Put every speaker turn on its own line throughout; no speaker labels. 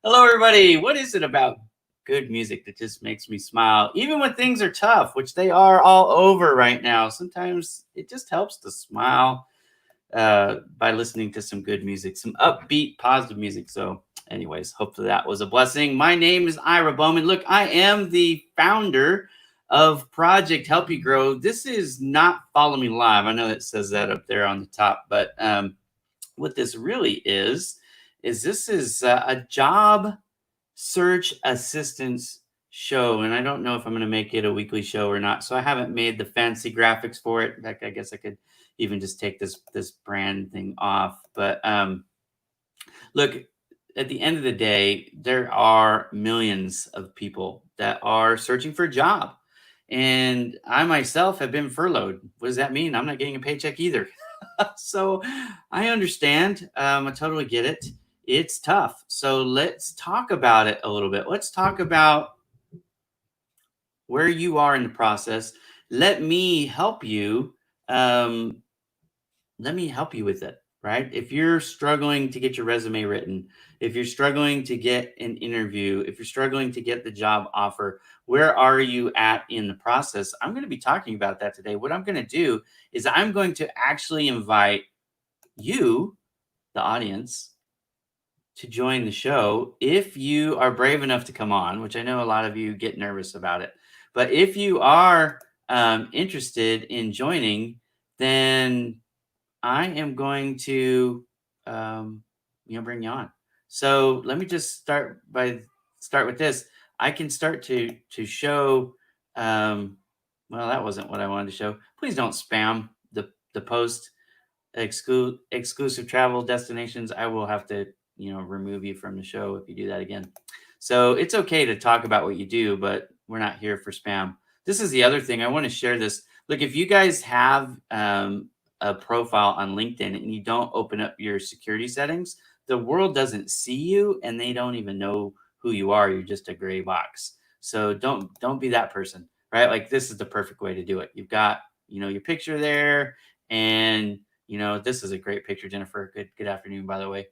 Hello, everybody. What is it about good music that just makes me smile, even when things are tough, which they are all over right now? Sometimes it just helps to smile by listening to some good music, some upbeat, positive music. So, anyways, hopefully that was a blessing. My name is Ira Bowman. Look, I am the founder of Project Help You Grow. This is not Follow Me Live. I know it says that up there on the top, but what this really is this is a job search assistance show, and I don't know if I'm going to make it a weekly show or not, so I haven't made the fancy graphics for it. In fact, I guess I could even just take this brand thing off. But look, at the end of the day, there are millions of people that are searching for a job, and I myself have been furloughed. What does that mean? I'm not getting a paycheck either. So I understand. I totally get it. It's tough. So let's talk about it a little bit. Let's talk about where you are in the process. Let me help you. Um, Let me help you with it, right? If you're struggling to get your resume written, if you're struggling to get an interview, if you're struggling to get the job offer, where are you at in the process? I'm going to be talking about that today. What I'm going to do is I'm going to actually invite you, the audience, to join the show if you are brave enough to come on, which I know a lot of you get nervous about it. But if you are interested in joining, then I am going to, bring you on. So let me just start with this. I can start to show. Well, that wasn't what I wanted to show. Please don't spam the post. Exclusive travel destinations. I will have to, remove you from the show if you do that again. So it's okay to talk about what you do, but we're not here for spam. This is the other thing. I want to share this. Look, if you guys have a profile on LinkedIn and you don't open up your security settings, the world doesn't see you and they don't even know who you are. You're just a gray box. So don't be that person, right? Like this is the perfect way to do it. You've got, your picture there, and this is a great picture, Jennifer. Good afternoon, by the way.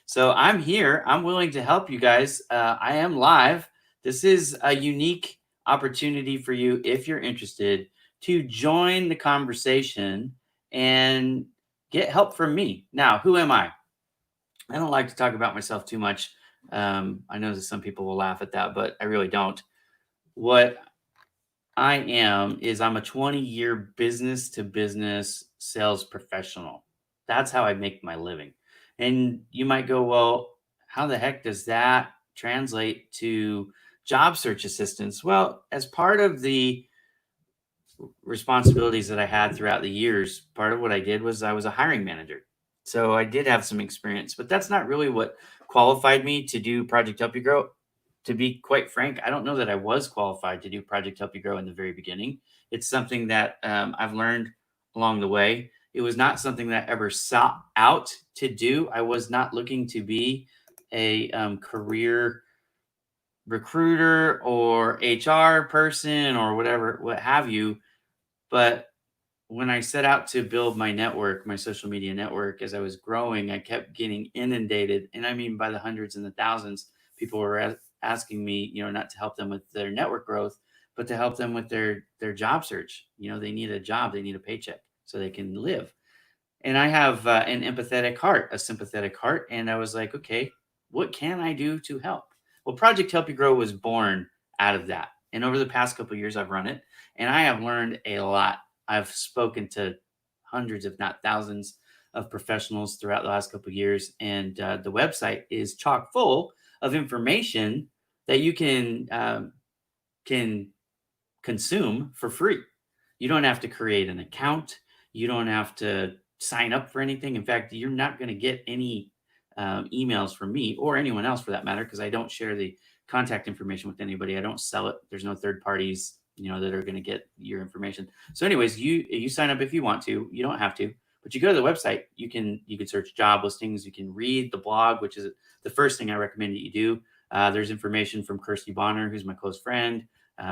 So I'm here. I'm willing to help you guys. I am live. This is a unique opportunity for you if you're interested to join the conversation and get help from me. Now, who am I? I don't like to talk about myself too much. I know that some people will laugh at that, but I really don't. What I am is I'm a 20-year business to business sales professional. That's how I make my living. And you might go, well, how the heck does that translate to job search assistance? Well, as part of the responsibilities that I had throughout the years, part of what I did was I was a hiring manager. So I did have some experience, but that's not really what qualified me to do Project Help You Grow. To be quite frank, I don't know that I was qualified to do Project Help You Grow in the very beginning. It's something that I've learned along the way. It was not something that I ever sought out to do. I was not looking to be a career recruiter or HR person or whatever, what have you. But when I set out to build my network, my social media network, as I was growing, I kept getting inundated. And I mean, by the hundreds and the thousands, people were asking me, not to help them with their network growth, but to help them with their job search. They need a job, they need a paycheck so they can live. And I have an empathetic heart, a sympathetic heart. And I was like, okay, what can I do to help? Well, Project Help You Grow was born out of that. And over the past couple of years, I've run it, and I have learned a lot. I've spoken to hundreds, if not thousands, of professionals throughout the last couple of years, and the website is chock full of information that you can consume for free. You don't have to create an account. You don't have to sign up for anything. In fact, you're not going to get any emails from me or anyone else for that matter, because I don't share the contact information with anybody. I don't sell it. There's no third parties, that are going to get your information. So anyways, you sign up if you want to. You don't have to, but you go to the website. You can search job listings. You can read the blog, which is the first thing I recommend that you do. There's information from Kirsty Bonner, who's my close friend.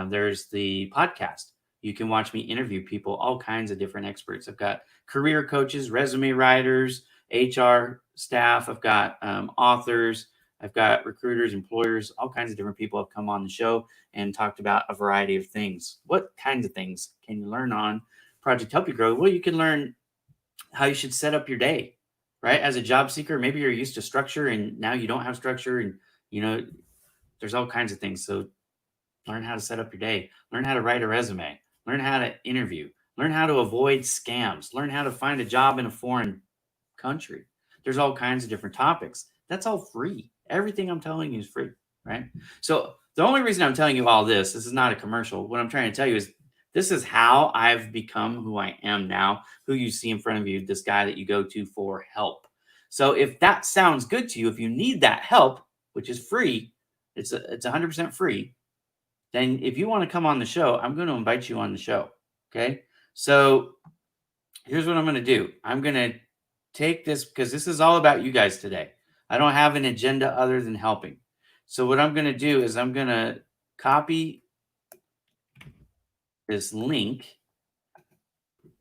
There's the podcast. You can watch me interview people, all kinds of different experts. I've got career coaches, resume writers, HR staff. I've got authors. I've got recruiters, employers, all kinds of different people have come on the show and talked about a variety of things. What kinds of things can you learn on Project Help You Grow? Well, you can learn how you should set up your day, right? As a job seeker, maybe you're used to structure and now you don't have structure, and there's all kinds of things. So learn how to set up your day, learn how to write a resume, learn how to interview, learn how to avoid scams, learn how to find a job in a foreign country. There's all kinds of different topics. That's all free. Everything I'm telling you is free, right? So the only reason I'm telling you all this is not a commercial. What I'm trying to tell you is this is how I've become who I am now, who you see in front of you, this guy that you go to for help. So if that sounds good to you, if you need that help, which is free, it's 100% free, then if you want to come on the show, I'm going to invite you on the show. Okay. So here's what I'm going to do. I'm going to take this because this is all about you guys today. I don't have an agenda other than helping. So what I'm going to do is I'm going to copy this link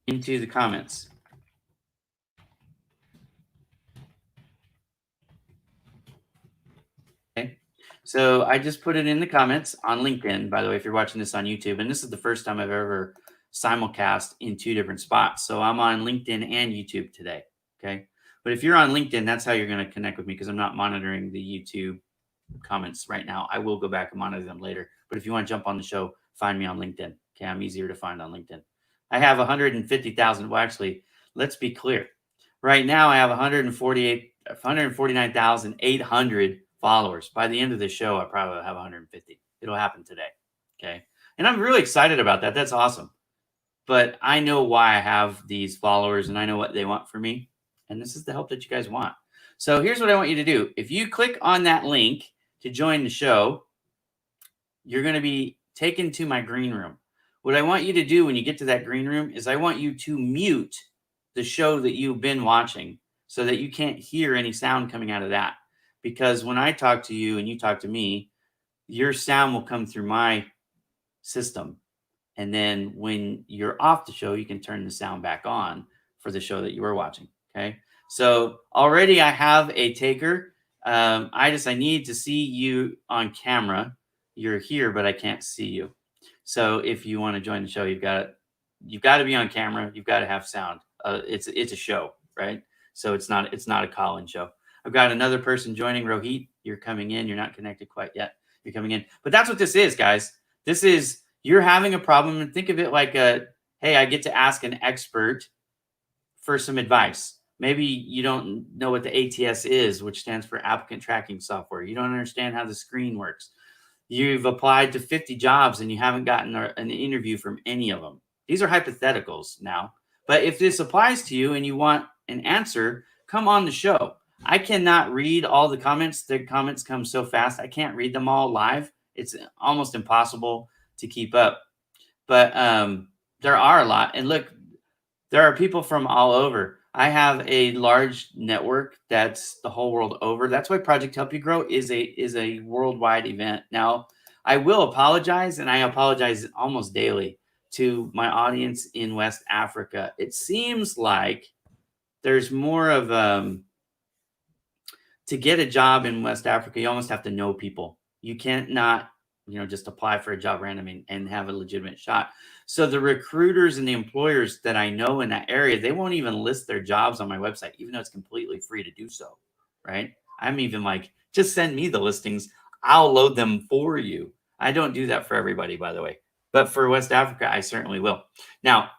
into the comments. Okay. So I just put it in the comments on LinkedIn, by the way, if you're watching this on YouTube. And this is the first time I've ever simulcast in 2 different spots. So I'm on LinkedIn and YouTube today. Okay. But if you're on LinkedIn, that's how you're going to connect with me, because I'm not monitoring the YouTube comments right now. I will go back and monitor them later. But if you want to jump on the show, find me on LinkedIn. Okay. I'm easier to find on LinkedIn. I have 150,000. Well, actually, let's be clear. Right now, I have 149,800 followers. By the end of the show, I probably have 150. It'll happen today. Okay. And I'm really excited about that. That's awesome. But I know why I have these followers and I know what they want from me. And this is the help that you guys want. So here's what I want you to do. If you click on that link to join the show, you're going to be taken to my green room. What I want you to do when you get to that green room is I want you to mute the show that you've been watching so that you can't hear any sound coming out of that. Because when I talk to you and you talk to me, your sound will come through my system. And then when you're off the show, you can turn the sound back on for the show that you were watching. Okay. So already I have a taker. I need to see you on camera. You're here, but I can't see you. So if you want to join the show, you've got to be on camera. You've got to have sound. It's a show, right? So it's not a call-in show. I've got another person joining. Rohit, you're coming in. You're not connected quite yet. You're coming in. But that's what this is, guys. This is, you're having a problem, and think of it like hey, I get to ask an expert for some advice. Maybe you don't know what the ATS is, which stands for applicant tracking software. You don't understand how the screen works. You've applied to 50 jobs and you haven't gotten an interview from any of them. These are hypotheticals now. But if this applies to you and you want an answer, come on the show. I cannot read all the comments. The comments come so fast. I can't read them all live. It's almost impossible to keep up. But there are a lot. And look, there are people from all over. I have a large network that's the whole world over. That's why Project Help You Grow is a worldwide event. Now, I will apologize, and I apologize almost daily to my audience in West Africa. It seems like there's more of to get a job in West Africa, you almost have to know people. You can't not just apply for a job randomly and have a legitimate shot. So the recruiters and the employers that I know in that area, they won't even list their jobs on my website, even though it's completely free to do so, right? I'm even like, just send me the listings. I'll load them for you. I don't do that for everybody, by the way. But for West Africa, I certainly will. Now,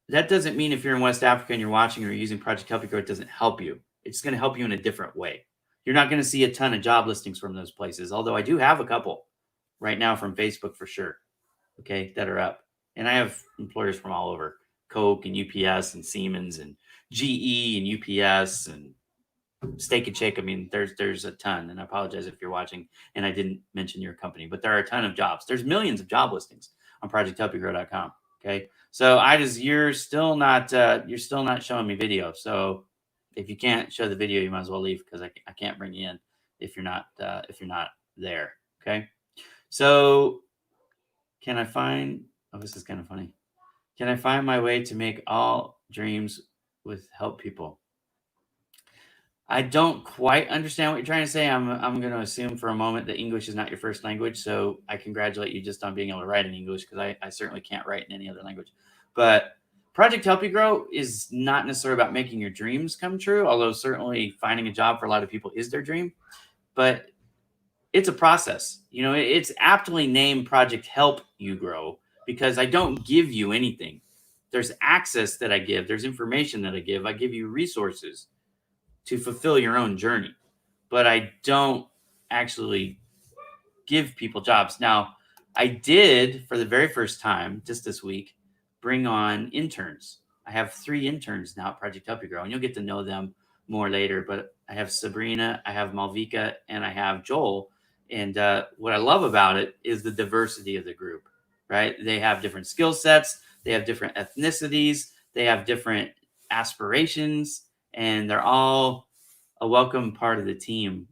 that doesn't mean if you're in West Africa and you're watching or you're using Project Help You Grow, it doesn't help you. It's going to help you in a different way. You're not going to see a ton of job listings from those places, although I do have a couple right now from Facebook for sure, okay, that are up. And I have employers from all over. Coke and UPS and Siemens and GE and UPS and Steak and Shake. I mean, there's a ton, and I apologize if you're watching and I didn't mention your company, but there are a ton of jobs. There's millions of job listings on projecthelpyougrow.com. Okay, so you're still not showing me video. So if you can't show the video, you might as well leave, because I can't bring you in if you're not there. Okay, so can I find? Oh, this is kind of funny. Can I find my way to make all dreams with help people? I don't quite understand what you're trying to say. I'm going to assume for a moment that English is not your first language. So I congratulate you just on being able to write in English, because I certainly can't write in any other language. But Project Help You Grow is not necessarily about making your dreams come true, although certainly finding a job for a lot of people is their dream. But it's a process. You know, it's aptly named Project Help You Grow because I don't give you anything. There's access that I give. There's information that I give. I give you resources to fulfill your own journey, but I don't actually give people jobs. Now, I did, for the very first time just this week, bring on interns. I have 3 interns now at Project Help You Grow, and you'll get to know them more later. But I have Sabrina, I have Malvika, and I have Joel. And what I love about it is the diversity of the group, right? They have different skill sets, they have different ethnicities, they have different aspirations, and they're all a welcome part of the team.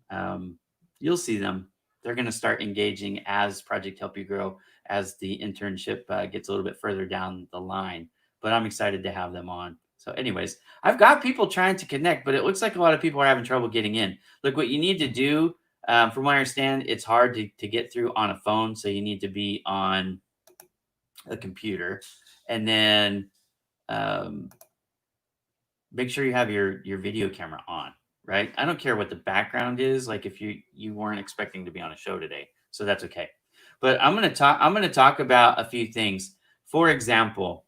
You'll see them. They're going to start engaging as Project Help You Grow, as the internship gets a little bit further down the line. But I'm excited to have them on. So anyways, I've got people trying to connect, but it looks like a lot of people are having trouble getting in. Look, what you need to do, from what I understand, it's hard to get through on a phone. So you need to be on a computer, and then make sure you have your video camera on, right? I don't care what the background is. Like if you weren't expecting to be on a show today, so that's okay. But I'm going to talk about a few things. For example,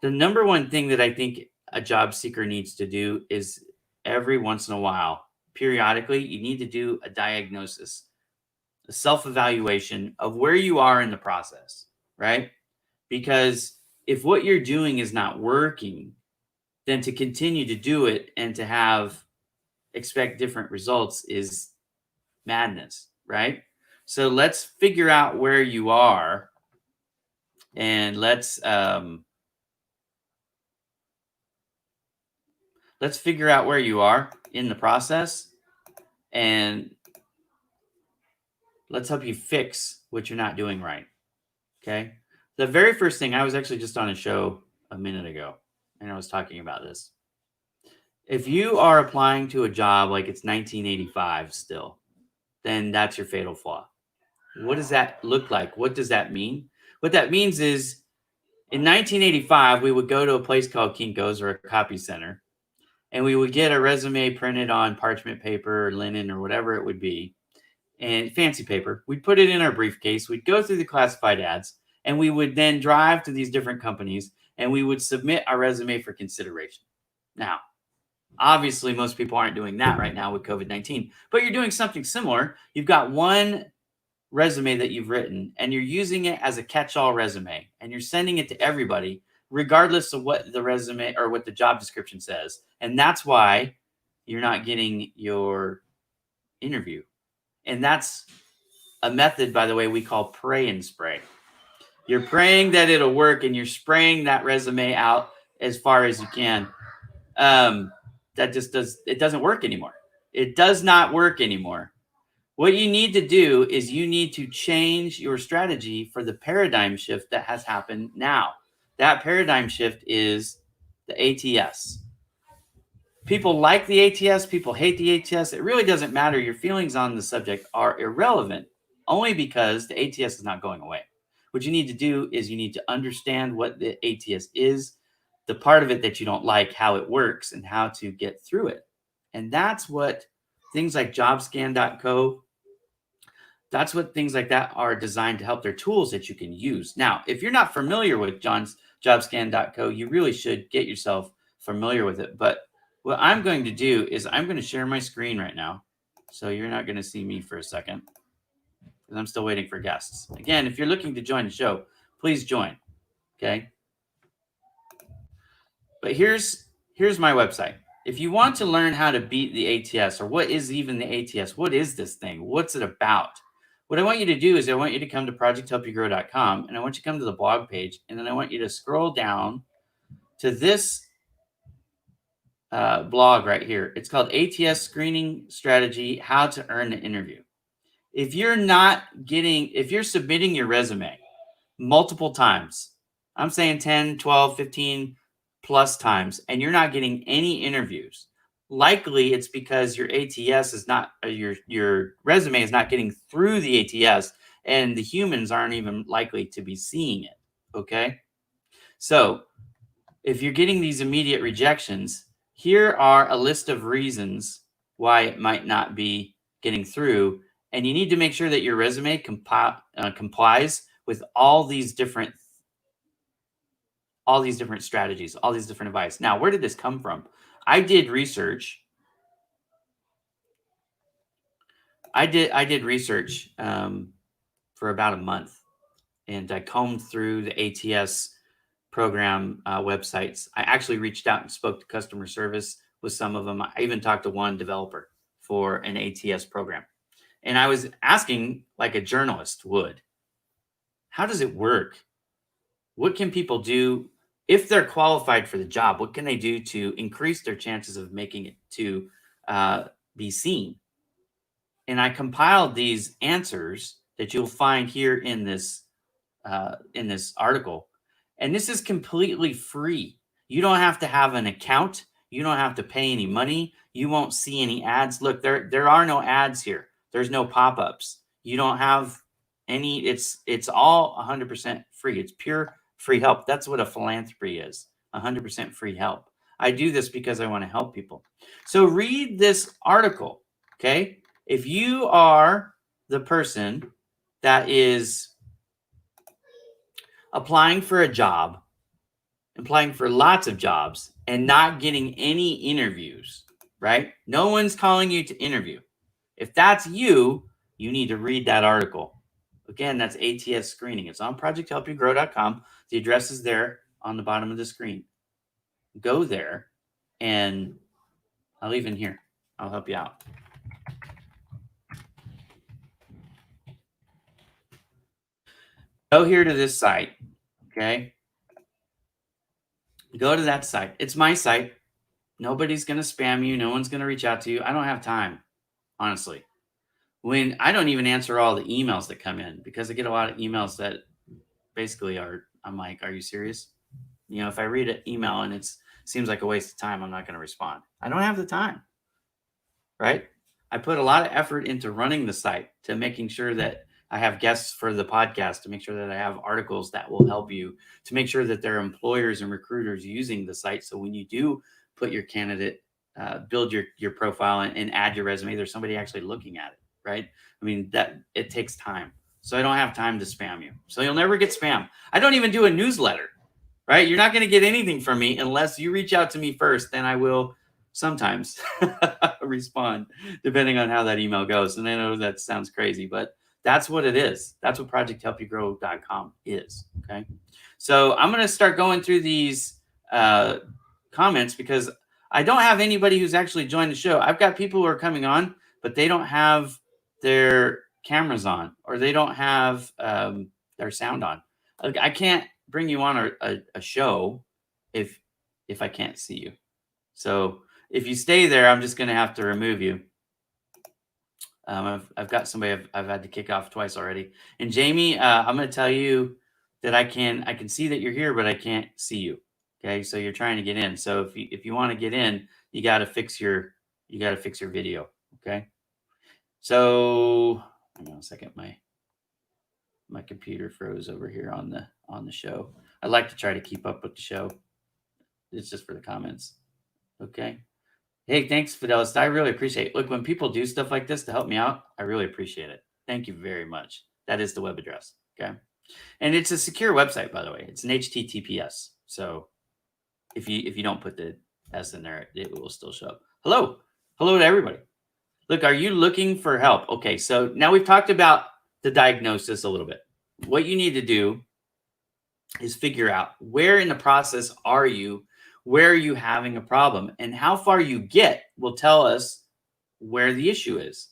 the number one thing that I think a job seeker needs to do is every once in a while, periodically, you need to do a diagnosis, a self-evaluation of where you are in the process, right? Because if what you're doing is not working, then to continue to do it and to expect different results is madness, right? So let's figure out where you are, and let's figure out where you are in the process, and let's help you fix what you're not doing right. Okay. The very first thing, I was actually just on a show a minute ago, and I was talking about this. If you are applying to a job like it's 1985 still, then that's your fatal flaw. What does that look like? What does that mean? What that means is, in 1985, we would go to a place called Kinko's or a copy center, and we would get a resume printed on parchment paper or linen or whatever it would be, and fancy paper. We'd put it in our briefcase. We'd go through the classified ads, and we would then drive to these different companies, and we would submit our resume for consideration. Now, obviously, most people aren't doing that right now with COVID-19, but you're doing something similar. You've got one resume that you've written, and you're using it as a catch-all resume, and you're sending it to everybody, regardless of what the resume or what the job description says. And that's why you're not getting your interview. And that's a method, by the way, we call pray and spray. You're praying that it'll work, and you're spraying that resume out as far as you can. It doesn't work anymore. It does not work anymore. What you need to do is you need to change your strategy for the paradigm shift that has happened now. That paradigm shift is the ATS. People like the ATS, people hate the ATS. It really doesn't matter. Your feelings on the subject are irrelevant, only because the ATS is not going away. What you need to do is you need to understand what the ATS is, the part of it that you don't like, how it works, and how to get through it. And that's what things like jobscan.co, that's what things like that are designed to help. They're tools that you can use. Now, if you're not familiar with jobscan.co, you really should get yourself familiar with it. But what I'm going to do is I'm going to share my screen right now. So you're not going to see me for a second, because I'm still waiting for guests. Again, if you're looking to join the show, please join. Okay. But here's my website. If you want to learn how to beat the ATS, or what is even the ATS, what is this thing? What's it about? What I want you to do is I want you to come to projecthelpyougrow.com, and I want you to come to the blog page, and then I want you to scroll down to this blog right here. It's called ATS Screening Strategy: How to Earn an Interview. If you're submitting your resume multiple times, I'm saying 10, 12, 15 plus times, and you're not getting any interviews, likely it's because your ATS is not, your resume is not getting through the ATS, and the humans aren't even likely to be seeing it. Okay. So if you're getting these immediate rejections, here are a list of reasons why it might not be getting through. And you need to make sure that your resume complies with all these different strategies, all these different advice. Now, where did this come from? I did research. I did research for about a month, and I combed through the ATS program websites. I actually reached out and spoke to customer service with some of them. I even talked to one developer for an ATS program. And I was asking, like a journalist would, how does it work? What can people do if they're qualified for the job? What can they do to increase their chances of making it to be seen? And I compiled these answers that you'll find here in this article. And this is completely free. You don't have to have an account. You don't have to pay any money. You won't see any ads. Look, there are no ads here. There's no pop-ups. You don't have any. It's all 100% free. It's pure free help. That's what a philanthropy is. 100% free help. I do this because I want to help people. So read this article, okay? If you are the person that is applying for a job, applying for lots of jobs, and not getting any interviews, right? No one's calling you to interview. If that's you, you need to read that article. Again, that's ATS screening. It's on projecthelpyougrow.com. The address is there on the bottom of the screen. Go there, and I'll leave in here. I'll help you out. Go here to this site, okay? Go to that site. It's my site. Nobody's going to spam you. No one's going to reach out to you. I don't have time, honestly. When I don't even answer all the emails that come in, because I get a lot of emails that basically I'm like, are you serious? You know, if I read an email and it seems like a waste of time, I'm not going to respond. I don't have the time, right? I put a lot of effort into running the site, to making sure that I have guests for the podcast, to make sure that I have articles that will help you, to make sure that there are employers and recruiters using the site. So when you do put your candidate, build your profile and add your resume, there's somebody actually looking at it, right? I mean, that it takes time. So I don't have time to spam you. So you'll never get spam. I don't even do a newsletter, right? You're not going to get anything from me unless you reach out to me first. Then I will sometimes respond, depending on how that email goes. And I know that sounds crazy, but that's what it is. That's what projecthelpyougrow.com is. Okay. So I'm going to start going through these comments, because I don't have anybody who's actually joined the show. I've got people who are coming on, but they don't have their cameras on, or they don't have their sound on. I can't bring you on a show if I can't see you. So if you stay there, I'm just going to have to remove you. I've got somebody I've had to kick off twice already. And Jamie, I'm going to tell you that I can see that you're here, but I can't see you. Okay, so you're trying to get in. So if you want to get in, you got to fix your video. Okay. So hang on a second, my computer froze over here on the show. I like to try to keep up with the show. It's just for the comments. Okay. Hey, thanks, Fidelis. I really appreciate it. Look, when people do stuff like this to help me out, I really appreciate it. Thank you very much. That is the web address. Okay. And it's a secure website, by the way. It's an HTTPS. So if you don't put the S in there, it will still show up. Hello to everybody. Look, are you looking for help? Okay. So now we've talked about the diagnosis a little bit. What you need to do is figure out, where in the process are you where are you having a problem? And how far you get will tell us where the issue is.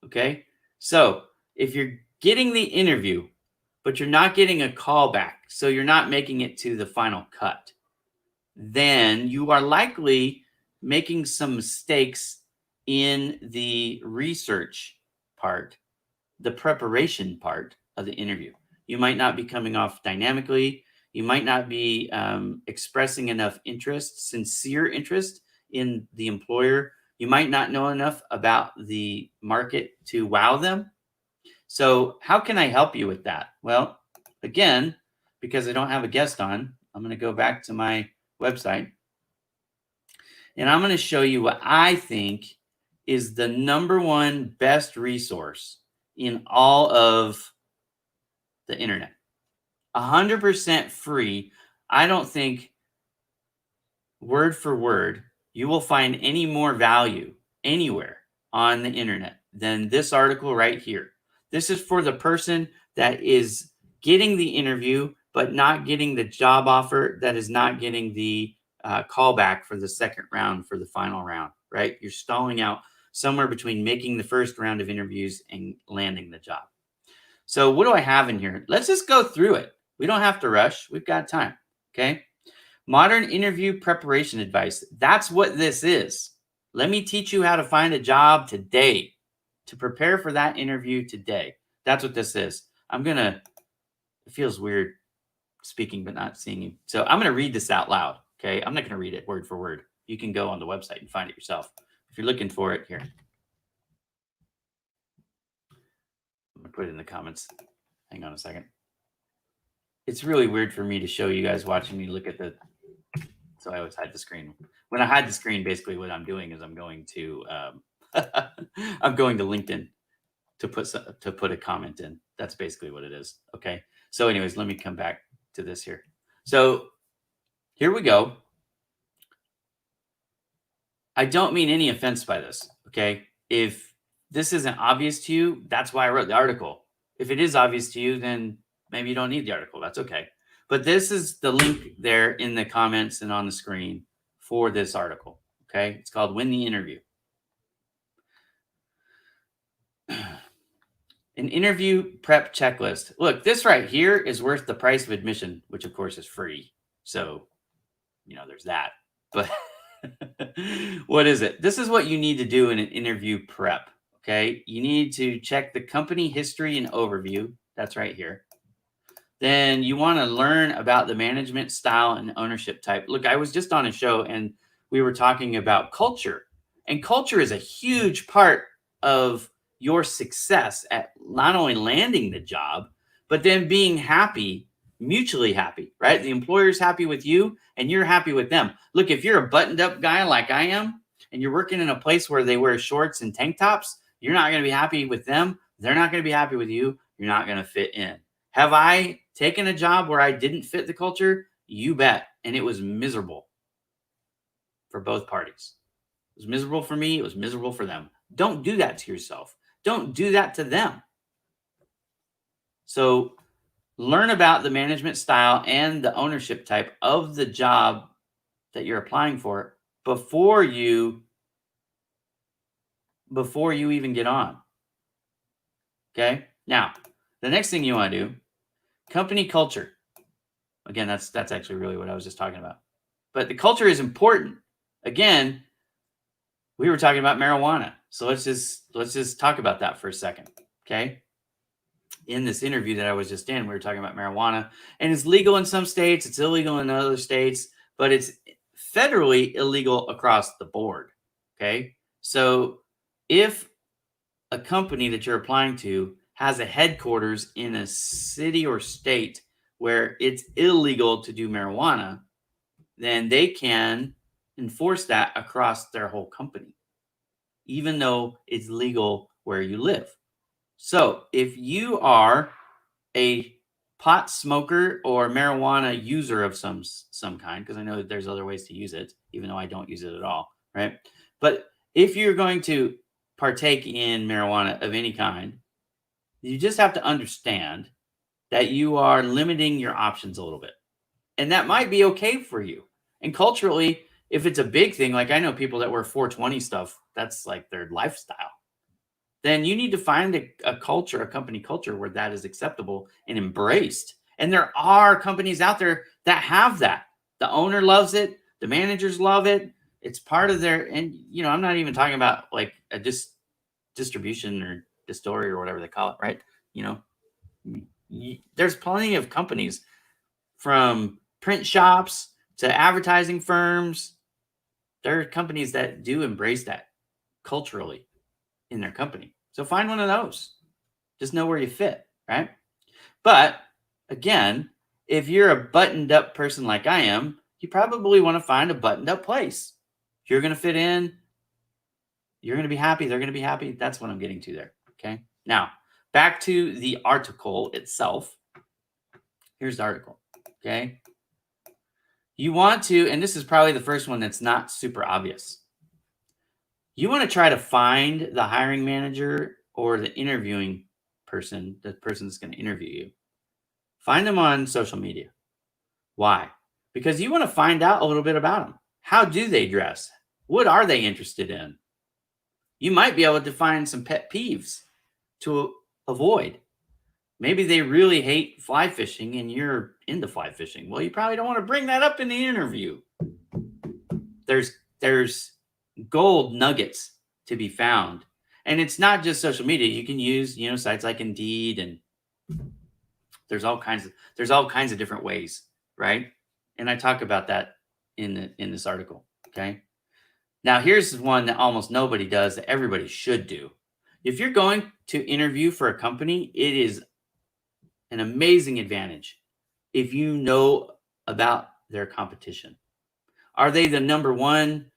Okay. So if you're getting the interview, but you're not getting a call back, so you're not making it to the final cut, then you are likely making some mistakes in the research part, the preparation part of the interview. You might not be coming off dynamically. You might not be expressing enough interest, sincere interest in the employer. You might not know enough about the market to wow them. So, how can I help you with that? Well, again, because I don't have a guest on, I'm going to go back to my website and I'm going to show you what I think is the number one best resource in all of the internet. 100% free. I don't think word for word you will find any more value anywhere on the internet than this article right here. This is for the person that is getting the interview but not getting the job offer, that is not getting the callback for the second round, for the final round, right? You're stalling out somewhere between making the first round of interviews and landing the job. So what do I have in here? Let's just go through it. We don't have to rush. We've got time. Okay. Modern interview preparation advice. That's what this is. Let me teach you how to find a job today, to prepare for that interview today. That's what this is. It feels weird speaking but not seeing you. So I'm going to read this out loud. Okay. I'm not going to read it word for word. You can go on the website and find it yourself. If you're looking for it, here. I'm going to put it in the comments. Hang on a second. It's really weird for me to show you guys watching me look at so I always hide the screen. When I hide the screen, basically what I'm doing is I'm going to LinkedIn to put a comment in. That's basically what it is. Okay. So anyways, let me come back to this here. So here we go. I don't mean any offense by this. Okay. If this isn't obvious to you, that's why I wrote the article. If it is obvious to you, then maybe you don't need the article. That's okay. But this is the link there in the comments and on the screen for this article. Okay. It's called Win the Interview. An interview prep checklist. Look, this right here is worth the price of admission, which of course is free. So, there's that. But what is it? This is what you need to do in an interview prep. Okay. You need to check the company history and overview. That's right here. Then you want to learn about the management style and ownership type. Look, I was just on a show and we were talking about culture. And culture is a huge part of your success at not only landing the job, but then being happy, mutually happy, right? The employer's happy with you and you're happy with them. Look, if you're a buttoned up guy like I am, and you're working in a place where they wear shorts and tank tops, you're not going to be happy with them. They're not going to be happy with you. You're not going to fit in. Have I taken a job where I didn't fit the culture? You bet. And it was miserable for both parties. It was miserable for me. It was miserable for them. Don't do that to yourself. Don't do that to them. So learn about the management style and the ownership type of the job that you're applying for before you even get on. Okay. Now, the next thing you want to do, company culture. Again, that's actually really what I was just talking about. But the culture is important. Again, we were talking about marijuana. So let's just talk about that for a second. Okay. In this interview that I was just in, we were talking about marijuana, and it's legal in some states, it's illegal in other states, but it's federally illegal across the board. Okay. So if a company that you're applying to has a headquarters in a city or state where it's illegal to do marijuana, then they can enforce that across their whole company, even though it's legal where you live. So if you are a pot smoker or marijuana user of some kind, because I know that there's other ways to use it, even though I don't use it at all, right? But if you're going to partake in marijuana of any kind, you just have to understand that you are limiting your options a little bit. And that might be okay for you. And culturally, if it's a big thing, like I know people that wear 420 stuff, that's like their lifestyle. Then you need to find a culture, a company culture where that is acceptable and embraced. And there are companies out there that have that. The owner loves it. The managers love it. It's part of their, and I'm not even talking about like a distribution or distillery or whatever they call it, right? There's plenty of companies, from print shops to advertising firms. There are companies that do embrace that culturally in their company. So find one of those. Just know where you fit, right? But again, if you're a buttoned up person like I am, you probably want to find a buttoned up place. You're going to fit in. You're going to be happy. They're going to be happy. That's what I'm getting to there. Okay. Now, back to the article itself. Here's the article. Okay. You want to, and this is probably the first one that's not super obvious. You want to try to find the hiring manager or the interviewing person, the person that's going to interview you. Find them on social media. Why? Because you want to find out a little bit about them. How do they dress? What are they interested in? You might be able to find some pet peeves to avoid. Maybe they really hate fly fishing and you're into fly fishing. Well, you probably don't want to bring that up in the interview. There's gold nuggets to be found. And it's not just social media. You can use, sites like Indeed, and there's all kinds of different ways, right? And I talk about that in this article, okay? Now, here's one that almost nobody does that everybody should do. If you're going to interview for a company, it is an amazing advantage if you know about their competition. Are they the number one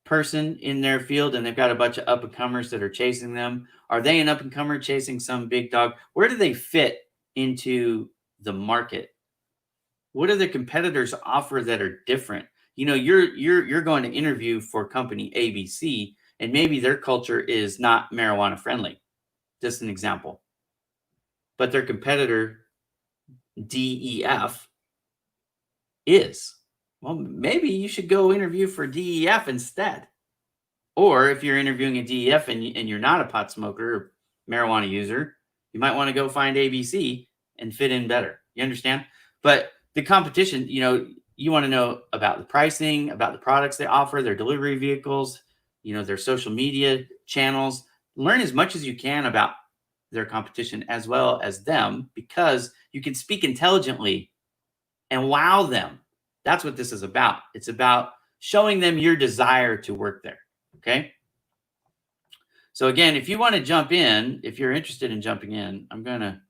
person in their field and they've got a bunch of up-and-comers that are chasing them? Are they an up-and-comer chasing some big dog? Where do they fit into the market? What do the competitors offer that are different? You're going to interview for company ABC, and maybe their culture is not marijuana friendly. Just an example. But their competitor DEF is. Well, maybe you should go interview for DEF instead. Or if you're interviewing a DEF and you're not a pot smoker or marijuana user, you might want to go find ABC and fit in better. You understand? But the competition, you want to know about the pricing, about the products they offer, their delivery vehicles, their social media channels. Learn as much as you can about their competition as well as them, because you can speak intelligently and wow them. That's what this is about. It's about showing them your desire to work there. Okay. So again, if you want to jump in, if you're interested in jumping in, I'm going to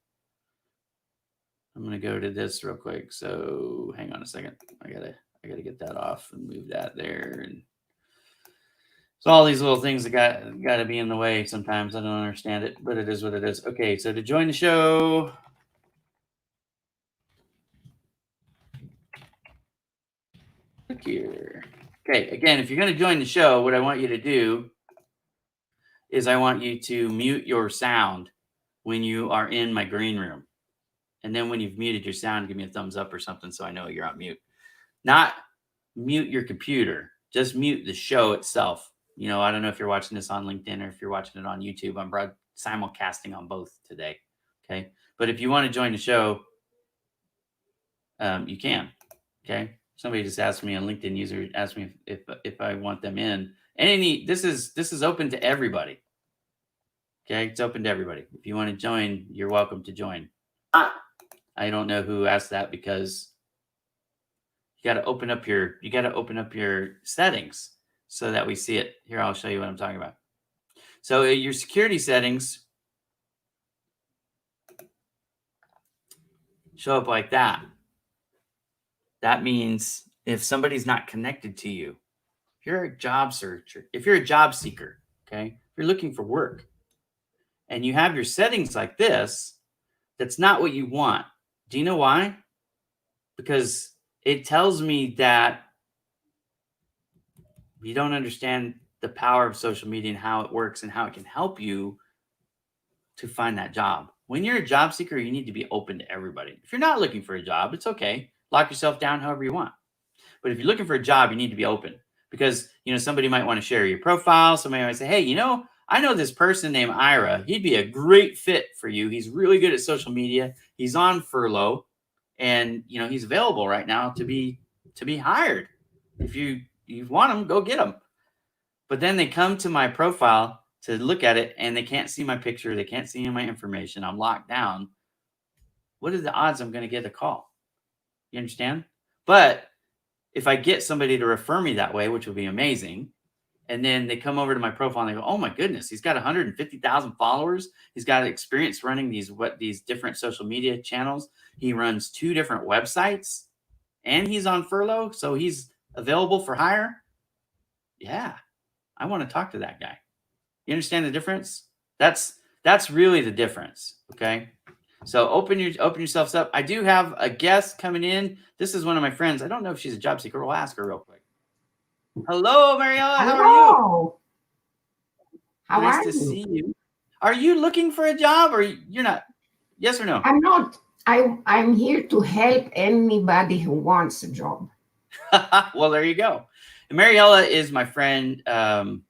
go to this real quick. So hang on a second. I gotta get that off and move that there. And so all these little things that got to be in the way sometimes. I don't understand it, but it is what it is. Okay. So to join the show, click here. Okay. Again, if you're going to join the show, what I want you to do is I want you to mute your sound when you are in my green room. And then when you've muted your sound, give me a thumbs up or something so I know you're on mute. Not mute your computer, just mute the show itself. I don't know if you're watching this on LinkedIn or if you're watching it on YouTube. I'm simulcasting on both today. Okay. But if you want to join the show, you can. Okay. Somebody just asked me, a LinkedIn user asked me if I want them in. This is open to everybody. Okay. It's open to everybody. If you want to join, you're welcome to join. I don't know who asked that, because you got to open up your settings so that we see it. Here, I'll show you what I'm talking about. So your security settings show up like that. That means if somebody's not connected to you, if you're a job seeker, okay, if you're looking for work and you have your settings like this, that's not what you want. Do you know why? Because it tells me that you don't understand the power of social media and how it works and how it can help you to find that job. When you're a job seeker, you need to be open to everybody. If you're not looking for a job, it's okay. Lock yourself down however you want. But if you're looking for a job, you need to be open because, somebody might want to share your profile. Somebody might say, hey, I know this person named Ira. He'd be a great fit for you. He's really good at social media. He's on furlough and, he's available right now to be hired. If you want him, go get him. But then they come to my profile to look at it and they can't see my picture. They can't see my information. I'm locked down. What are the odds I'm going to get a call? You understand? But if I get somebody to refer me that way, which would be amazing, and then they come over to my profile and they go, oh my goodness, he's got 150,000 followers. He's got experience running these different social media channels. He runs 2 different websites and he's on furlough. So he's available for hire. Yeah. I want to talk to that guy. You understand the difference? That's really the difference. Okay. So open yourselves up. I do have a guest coming in. This is one of my friends. I don't know if she's a job seeker. We'll ask her real quick. Hello, Mariella. How are you?
How
nice
are
to
you?
see you. Are you looking for a job or you're not? Yes or no?
I'm not. I'm here to help anybody who wants a job.
Well, there you go. And Mariella is my friend, and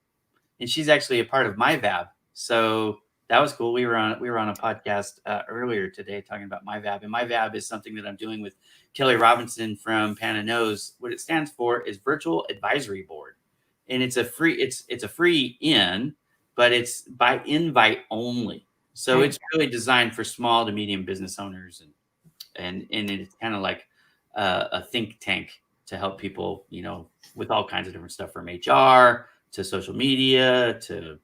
she's actually a part of my VAB. So that was cool. We were on a podcast earlier today talking about my VAB, and my VAB is something that I'm doing with Kelly Robinson from Pana Knows. What it stands for is Virtual Advisory Board, and it's a free in, but it's by invite only. So it's really designed for small to medium business owners, and it's kind of like a think tank to help people, with all kinds of different stuff from HR to social media to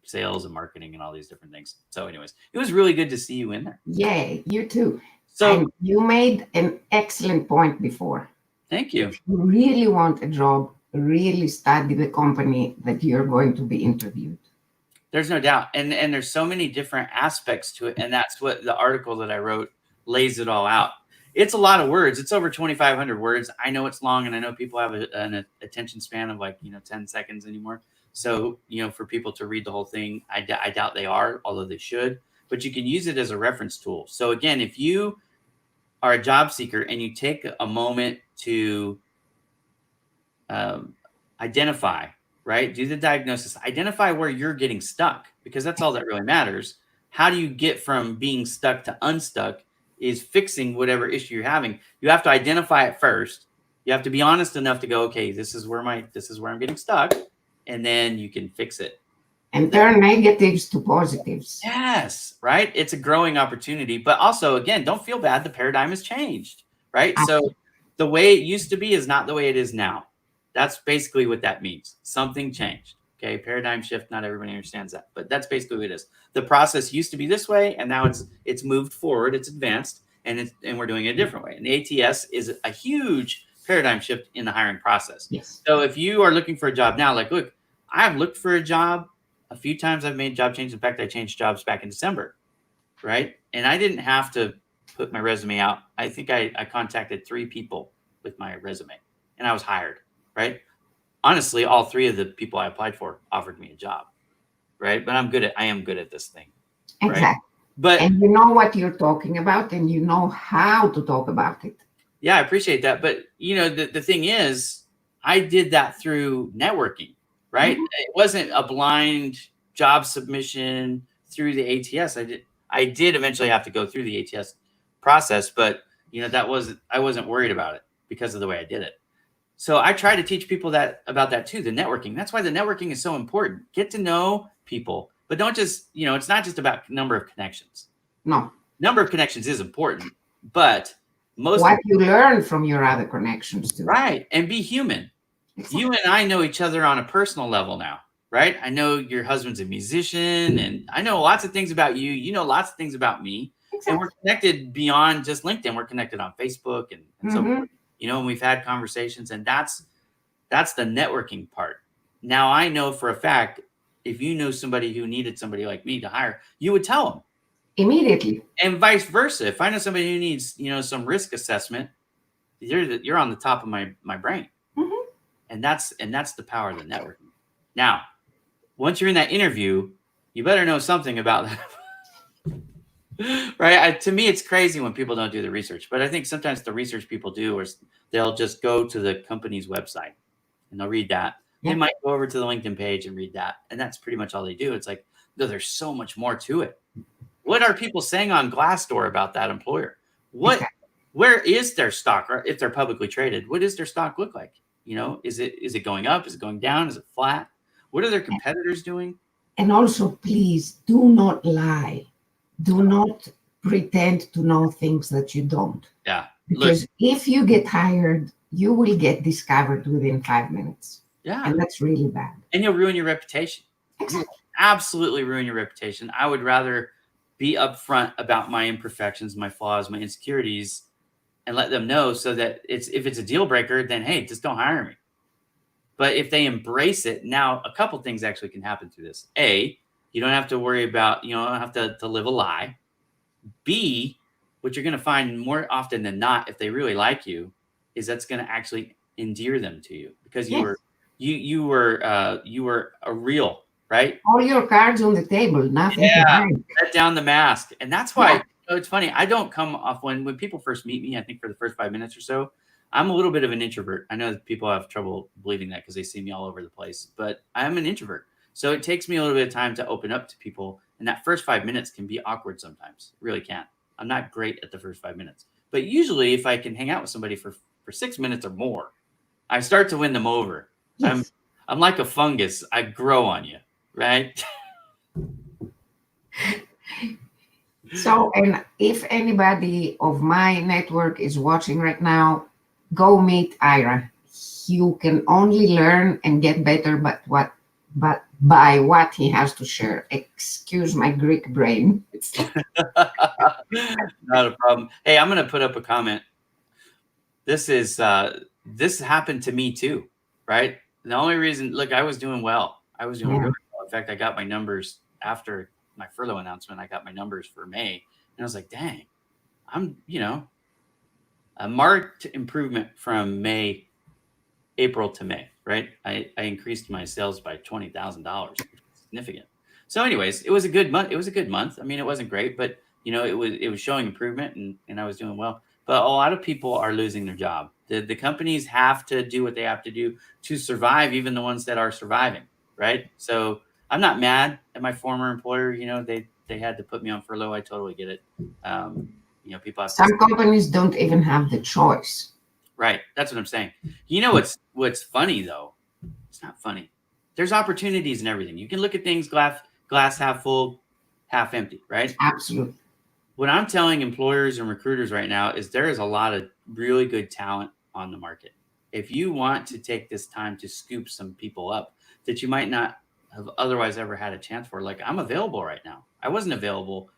sales and marketing and all these different things. So anyways, it was really good to see you in there.
Yeah, you too.
So
and you made an excellent point before.
Thank you.
If you really want a job, really study the company that you're going to be interviewed.
There's no doubt. And there's so many different aspects to it. And that's what the article that I wrote lays it all out. It's a lot of words. It's over 2,500 words. I know it's long, and I know people have an attention span of 10 seconds anymore. So, for people to read the whole thing, I doubt they are, although they should. But you can use it as a reference tool. So again, if you are a job seeker and you take a moment to identify, right? Do the diagnosis, identify where you're getting stuck, because that's all that really matters. How do you get from being stuck to unstuck is fixing whatever issue you're having. You have to identify it first. You have to be honest enough to go, okay, this is where I'm getting stuck. And then you can fix it.
And turn negatives to positives.
Yes, right? It's a growing opportunity. But also, again, don't feel bad. The paradigm has changed, right? So the way it used to be is not the way it is now. That's basically what that means. Something changed. Okay, paradigm shift. Not everybody understands that, but that's basically what it is. The process used to be this way, and now it's moved forward. It's advanced, and we're doing it a different way. And the ATS is a huge paradigm shift in the hiring process.
Yes.
So if you are looking for a job now, look, I've looked for a job a few times. I've made job changes. In fact, I changed jobs back in December, right? And I didn't have to put my resume out. I think I contacted 3 people with my resume, and I was hired, right? Honestly, all 3 of the people I applied for offered me a job, right? But I am good at this thing.
Exactly.
Right? But
and you know what you're talking about, and you know how to talk about it.
Yeah, I appreciate that. But the thing is, I did that through networking, right? Mm-hmm. It wasn't a blind job submission through the ATS. I did eventually have to go through the ATS process, but I wasn't worried about it because of the way I did it. So I try to teach people about that too, the networking. That's why the networking is so important. Get to know people, but don't just, it's not just about number of connections.
No.
Number of connections is important, but
what you learn from your other connections too.
Right. And be human. Exactly. You and I know each other on a personal level now, right? I know your husband's a musician, and I know lots of things about you. You know lots of things about me. Exactly. And we're connected beyond just LinkedIn. We're connected on Facebook and so forth. And we've had conversations, and that's the networking part. Now I know for a fact, if you know somebody who needed somebody like me to hire, you would tell them
immediately.
And vice versa. If I know somebody who needs, some risk assessment, you're on the top of my brain. Mm-hmm. And that's the power of the networking. Now, once you're in that interview, you better know something about that. Right. To me, it's crazy when people don't do the research, but I think sometimes the research people do is they'll just go to the company's website and they'll read that. They
Yeah.
might go over to the LinkedIn page and read that. And that's pretty much all they do. It's like, no, there's so much more to it. What are people saying on Glassdoor about that employer?
Exactly.
Where is their stock? Or if they're publicly traded, what does their stock look like? Is it going up? Is it going down? Is it flat? What are their competitors doing?
And also, please do not lie. Do not pretend to know things that you don't.
Yeah. Look,
Because if you get hired, you will get discovered within 5 minutes.
yeah.
And that's really bad.
And you'll ruin your reputation. You will absolutely ruin your reputation. I would rather be upfront about my imperfections, my flaws, my insecurities, and let them know so that if it's a deal breaker, then hey, just don't hire me. But if they embrace it, now a couple things actually can happen through this. A, you don't have to worry about, you don't have to live a lie. B, what you're going to find more often than not, if they really like you, is that's going to actually endear them to you because
Yes.
you were a real, right?
All your cards on the table, nothing to hide.
Let down the mask. And that's why it's funny. I don't come off when people first meet me, I think for the first 5 minutes or so, I'm a little bit of an introvert. I know that people have trouble believing that because they see me all over the place, but I'm an introvert. So it takes me a little bit of time to open up to people. And that first 5 minutes can be awkward sometimes. It really can. I'm not great at the first 5 minutes. But usually if I can hang out with somebody for 6 minutes or more, I start to win them over.
Yes.
I'm like a fungus. I grow on you, right?
So, and if anybody of my network is watching right now, go meet Ira. You can only learn and get better, but by what he has to share. Excuse my Greek brain.
Not a problem. Hey, I'm going to put up a comment. This happened to me too, right? The only reason, look, I was doing well. I was doing
Yeah.
really well. In fact, I got my numbers after my furlough announcement. I got my numbers for May, and I was like, dang, I'm, a marked improvement from April to May, right? I increased my sales by $20,000, significant. So, anyways, it was a good month. It was a good month. I mean, it wasn't great, but it was showing improvement, and I was doing well. But a lot of people are losing their job. The companies have to do what they have to do to survive, even the ones that are surviving, right? So I'm not mad at my former employer. They had to put me on furlough. I totally get it. People have to.
Some companies don't even have the choice.
Right. That's what I'm saying. You know what's funny though? It's not funny. There's opportunities in everything. You can look at things glass half full, half empty, right?
Absolutely.
What I'm telling employers and recruiters right now is there is a lot of really good talent on the market. If you want to take this time to scoop some people up that you might not have otherwise ever had a chance for, like I'm available right now. I wasn't available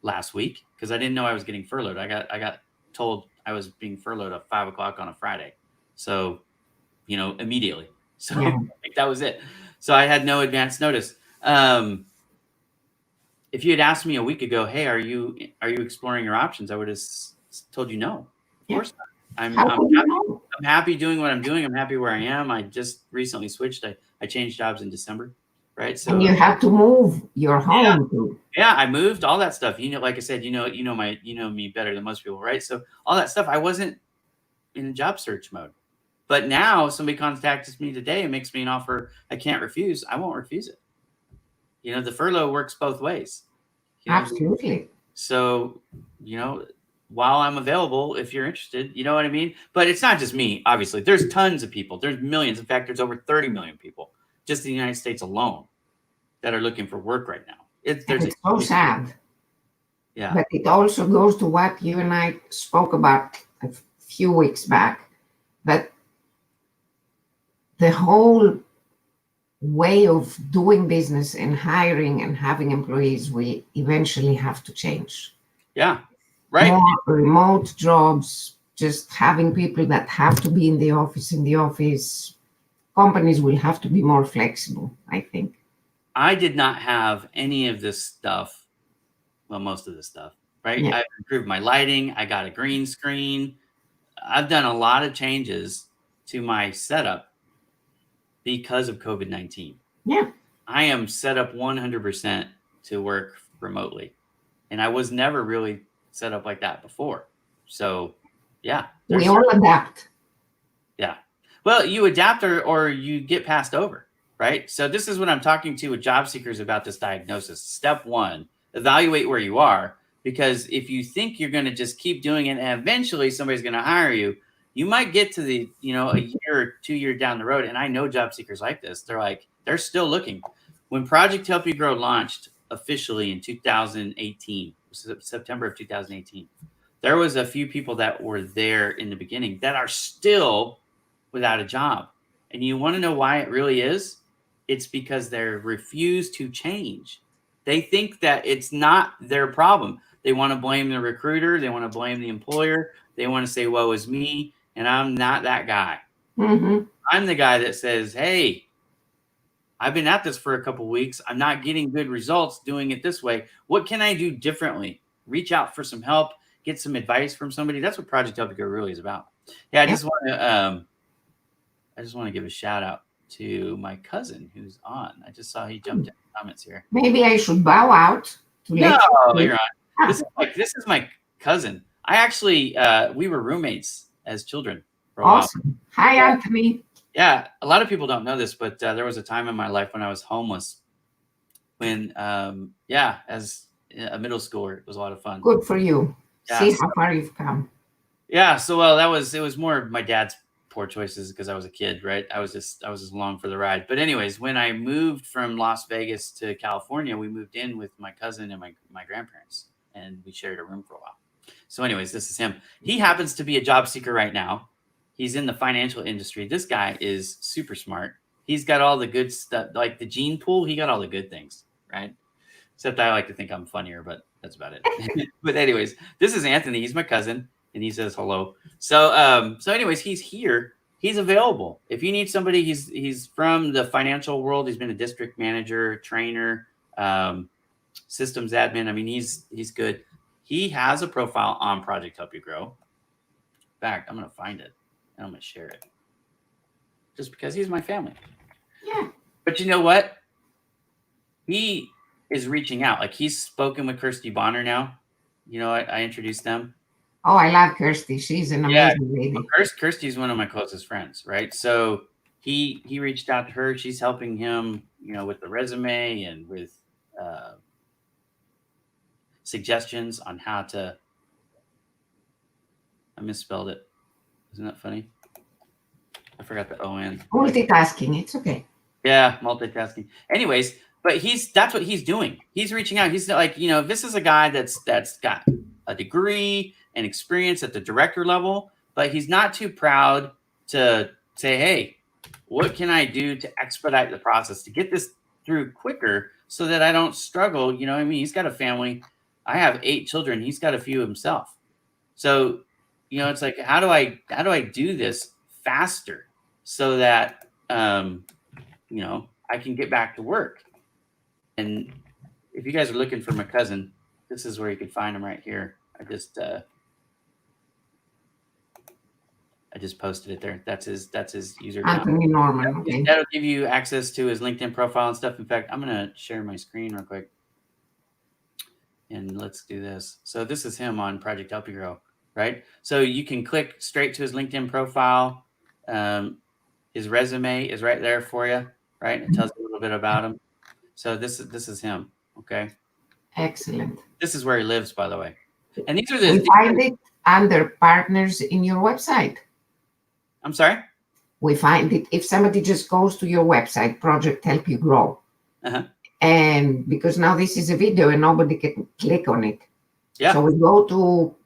last week because I didn't know I was getting furloughed. I got told I was being furloughed at 5 o'clock on a Friday. So, immediately. So
Yeah.
like, that was it. So I had no advance notice. If you had asked me a week ago, hey, are you exploring your options? I would have told you no. Of course not. I'm
How could you
happy.
know?
I'm happy doing what I'm doing. I'm happy where I am. I just recently switched. I changed jobs in December, right?
And
So
you have to move your home too.
yeah, I moved all that stuff. Like I said, you know me better than most people, right? So all that stuff, I wasn't in a job search mode. But now somebody contacts me today and makes me an offer I can't refuse. I won't refuse it. The furlough works both ways.
Absolutely.
So, while I'm available, if you're interested, you know what I mean? But it's not just me, obviously. There's tons of people. There's millions. In fact, there's over 30 million people just in the United States alone that are looking for work right now.
It's so sad.
Yeah.
But it also goes to what you and I spoke about a few weeks back, that the whole way of doing business and hiring and having employees will eventually have to change.
Yeah. Right.
More remote jobs, just having people that have to be in the office. Companies will have to be more flexible, I think.
I did not have any of this stuff. Well, most of this stuff, right?
Yeah.
I've improved my lighting. I got a green screen. I've done a lot of changes to my setup because of COVID-19.
Yeah.
I am set up 100% to work remotely. And I was never really set up like that before. So yeah,
We all adapt.
yeah. Well, you adapt or you get passed over, right? So this is what I'm talking to with job seekers about this diagnosis. Step one, evaluate where you are. Because if you think you're going to just keep doing it and eventually somebody's going to hire you, you might get to the, a year or 2 years down the road. And I know job seekers like this. They're still looking. When Project Help You Grow launched officially in 2018, September of 2018, there was a few people that were there in the beginning that are still without a job. And you want to know why it really is? It's because they refuse to change. They think that it's not their problem. They want to blame the recruiter. They want to blame the employer. They want to say, woe is me. And I'm not that guy.
Mm-hmm.
I'm the guy that says, hey, I've been at this for a couple of weeks. I'm not getting good results doing it this way. What can I do differently? Reach out for some help, get some advice from somebody. That's what Project Help You Grow really is about. Yeah, I just want to give a shout out to my cousin who's on. I just saw he jumped in the comments here.
Maybe I should bow out to let
you're on. This is my cousin. I actually we were roommates as children for a
awesome.
while.
Hi, Anthony.
Yeah, a lot of people don't know this, but there was a time in my life when I was homeless. When as a middle schooler, it was a lot of fun.
Good for you.
Yeah,
see how far you've come.
Yeah, so well, it was more of my dad's poor choices because I was a kid, right? I was just along for the ride. But anyways, when I moved from Las Vegas to California, we moved in with my cousin and my grandparents, and we shared a room for a while. So anyways, this is him. He happens to be a job seeker right now. He's in the financial industry. This guy is super smart. He's got all the good stuff, like the gene pool. He got all the good things, right? Except I like to think I'm funnier, but that's about it. But anyways, this is Anthony. He's my cousin. And he says hello. So anyways, he's here. He's available. If you need somebody, he's from the financial world. He's been a district manager, trainer, systems admin. I mean, he's good. He has a profile on Project Help You Grow. In fact, I'm going to find it and I'm going to share it. Just because he's my family.
Yeah.
But you know what? He is reaching out. Like he's spoken with Kirsty Bonner now. I introduced them.
Oh, I love Kirsty. She's an amazing lady.
Kirsty's one of my closest friends, right? So he reached out to her. She's helping him, with the resume and with suggestions on how to. I misspelled it. Isn't that funny? I forgot the O-N.
Multitasking. It's okay.
Yeah, multitasking. Anyways, but that's what he's doing. He's reaching out. He's like, this is a guy that's got a degree and experience at the director level, but he's not too proud to say, hey, what can I do to expedite the process to get this through quicker so that I don't struggle? You know what I mean? He's got a family. I have 8 children. He's got a few himself. So, it's like, how do I do this faster so that, I can get back to work? And if you guys are looking for my cousin, this is where you can find him right here. I just posted it there. That's his username.
Anthony Norman. Okay.
That'll give you access to his LinkedIn profile and stuff. In fact, I'm gonna share my screen real quick, and let's do this. So this is him on Project Help You Grow, right? So you can click straight to his LinkedIn profile. His resume is right there for you, right? It tells you a little bit about him. So this is him. Okay.
Excellent.
This is where he lives, by the way. And these are
we find it under partners in your website.
I'm sorry?
We find it if somebody just goes to your website, Project Help You Grow.
Uh-huh.
And because now this is a video and nobody can click on it.
Yeah.
So we go to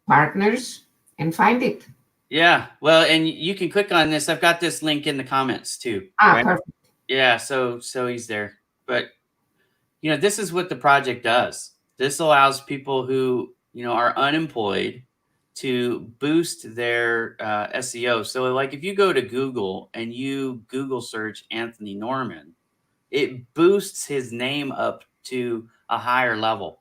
partners and find it.
Yeah. Well, and you can click on this. I've got this link in the comments too.
Right? Perfect.
Yeah. So he's there. But, this is what the project does. This allows people who, are unemployed to boost their SEO. So like if you go to Google and you Google search Anthony Norman, it boosts his name up to a higher level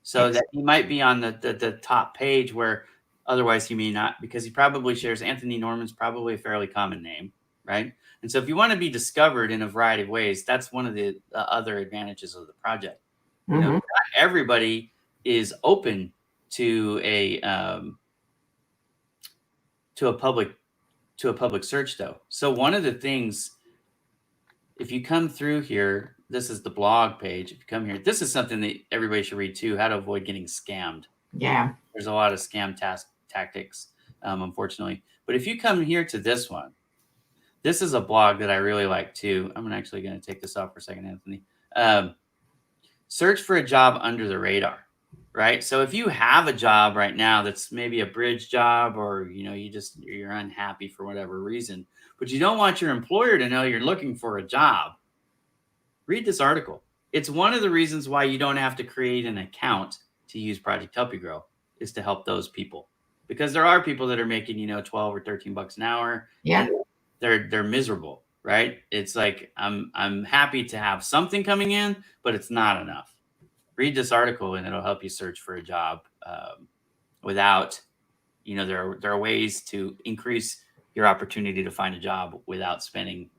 so that he might be on the top page where otherwise he may not, because he probably shares Anthony Norman's probably a fairly common name, right? And so if you want to be discovered in a variety of ways, that's one of the other advantages of the project. You know,
Mhm.
not everybody is open to to a public to a public search though. So one of the things, if you come through here, this is the blog page. If you come here, this is something that everybody should read too: how to avoid getting scammed.
Yeah.
There's a lot of scam tactics, unfortunately. But if you come here to this one, this is a blog that I really like too. I'm actually going to take this off for a second, Anthony. Um, Search for a job under the radar, right? So if you have a job right now that's maybe a bridge job, or you're unhappy for whatever reason, but you don't want your employer to know you're looking for a job, read this article. It's one of the reasons why you don't have to create an account to use Project Help You Grow, is to help those people, because there are people that are making 12 or 13 bucks an hour,
Yeah.
and they're miserable, right? It's like, I'm happy to have something coming in, but it's not enough. Read this article and it'll help you search for a job, without, there are ways to increase your opportunity to find a job without spending,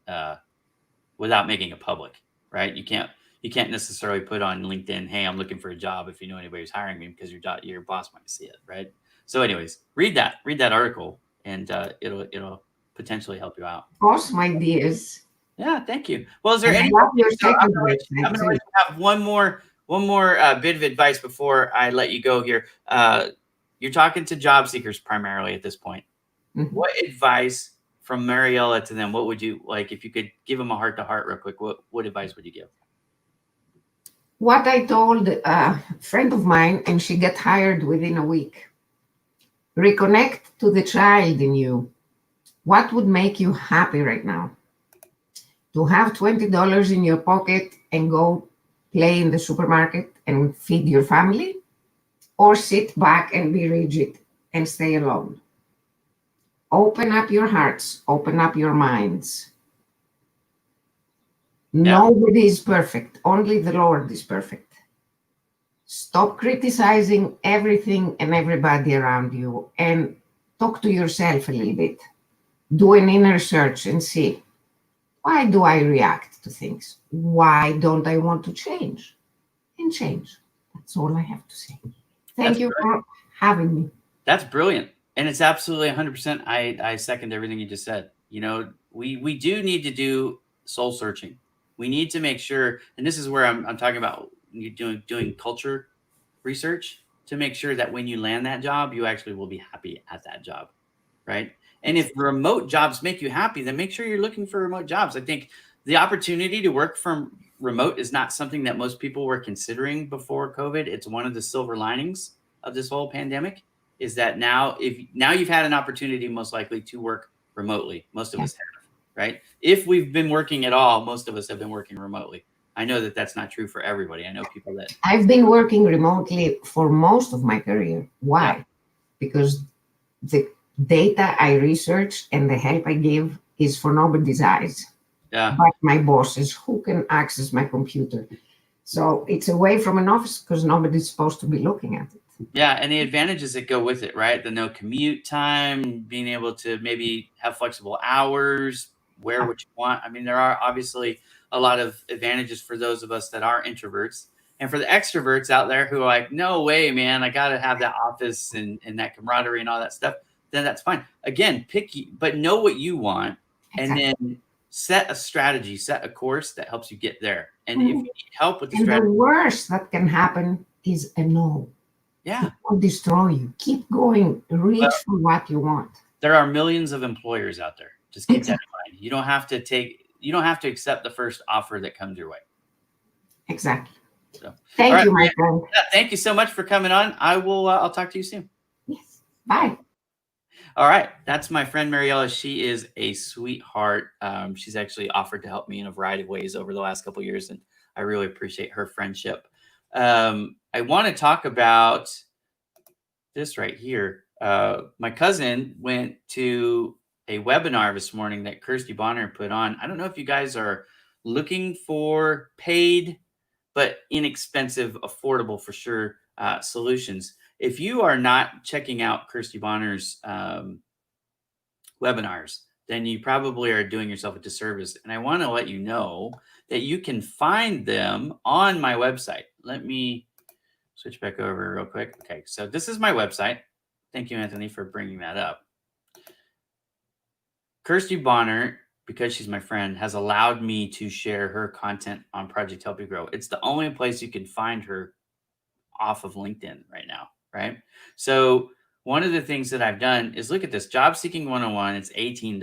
without making it public, right? You can't necessarily put on LinkedIn, "Hey, I'm looking for a job," if you know anybody who's hiring me, because your boss might see it, right? So, anyways, read that article, and it'll potentially help you out.
Awesome ideas.
Yeah, thank you. Well, is there
And I
any?
love your
So
second
I'm
website
gonna let
too.
you have one more bit of advice before I let you go here. You're talking to job seekers primarily at this point.
Mhm.
What advice from Mariella to them? What would you like, if you could give them a heart to heart real quick? What advice would you give?
What I told a friend of mine, and she got hired within a week. Reconnect to the child in you. What would make you happy right now? To have $20 in your pocket and go play in the supermarket and feed your family? Or sit back and be rigid and stay alone? Open up your hearts, open up your minds.
Yeah.
Nobody is perfect, only the Lord is perfect. Stop criticizing everything and everybody around you, and talk to yourself a little bit. Do an inner search and see, why do I react to things? Why don't I want to change? And change. That's all I have to say. Thank
That's
you for having me.
That's brilliant. And it's absolutely 100%. I second everything you just said. We do need to do soul searching. We need to make sure, and this is where I'm talking about, you doing culture research, to make sure that when you land that job, you actually will be happy at that job, right? And if remote jobs make you happy, then make sure you're looking for remote jobs. I think the opportunity to work from remote is not something that most people were considering before COVID. It's one of the silver linings of this whole pandemic, is that now you've had an opportunity, most likely, to work remotely. Most of us have, right? If we've been working at all, most of us have been working remotely. I know that that's not true for everybody. I know people that
I've been working remotely for most of my career. Why?
Yeah.
Because the data I research and the help I give is for nobody's eyes,
Yeah.
but my bosses, who can access my computer. So it's away from an office because nobody's supposed to be looking at it.
Yeah, and the advantages that go with it, right? The no commute time, being able to maybe have flexible hours, wear what you want. I mean, there are obviously a lot of advantages for those of us that are introverts. And for the extroverts out there who are like, no way, man, I got to have that office and that camaraderie and all that stuff, then that's fine. Again, but know what you want, and then set a strategy, set a course that helps you get there. And if you need help with the
And the
strategy,
worst that can happen is a no.
yeah,
It will destroy you. Keep going. Reach
Well,
for what you want.
there are millions of employers out there. Just keep that in mind. You don't have to accept the first offer that comes your way.
Exactly.
So,
Thank
all right,
you, my friend.
yeah, thank you so much for coming on. I'll talk to you soon.
Yes. Bye.
All right, that's my friend Mariella. She is a sweetheart. She's actually offered to help me in a variety of ways over the last couple of years, and I really appreciate her friendship. I want to talk about this right here. My cousin went to a webinar this morning that Kirsty Bonner put on. I don't know if you guys are looking for paid but inexpensive, affordable for sure, solutions. If you are not checking out Kirsty Bonner's webinars, then you probably are doing yourself a disservice. And I want to let you know that you can find them on my website. Let me switch back over real quick. Okay, so this is my website. Thank you, Anthony, for bringing that up. Kirsty Bonner, because she's my friend, has allowed me to share her content on Project Help You Grow. It's the only place you can find her off of LinkedIn right now, right? So one of the things that I've done is look at this Job Seeking 101. It's $18.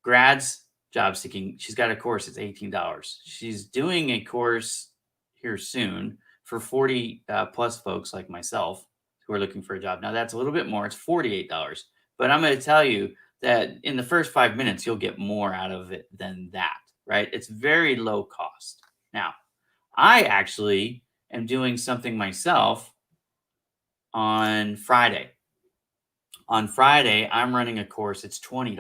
Grads Job Seeking. She's got a course. It's $18. She's doing a course here soon for 40 plus folks like myself who are looking for a job. Now that's a little bit more. It's $48. But I'm going to tell you that in the first 5 minutes, you'll get more out of it than that, right? It's very low cost. Now, I actually am doing something myself on Friday. On Friday, I'm running a course. It's $20.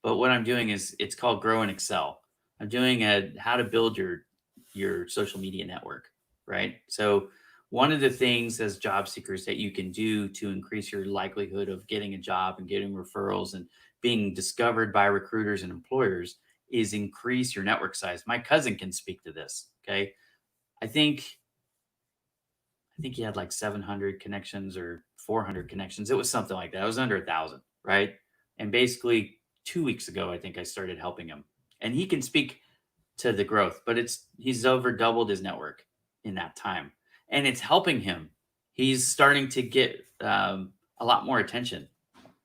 But what I'm doing is it's called Grow and Excel. I'm doing a how to build your social media network, right? So one of the things as job seekers that you can do to increase your likelihood of getting a job and getting referrals and being discovered by recruiters and employers is increase your network size. My cousin can speak to this. Okay. I think he had like 700 connections or 400 connections. It was something like that. It was under 1,000, right? And basically 2 weeks ago, I think I started helping him, and he can speak to the growth, but he's over doubled his network in that time, and it's helping him. He's starting to get a lot more attention.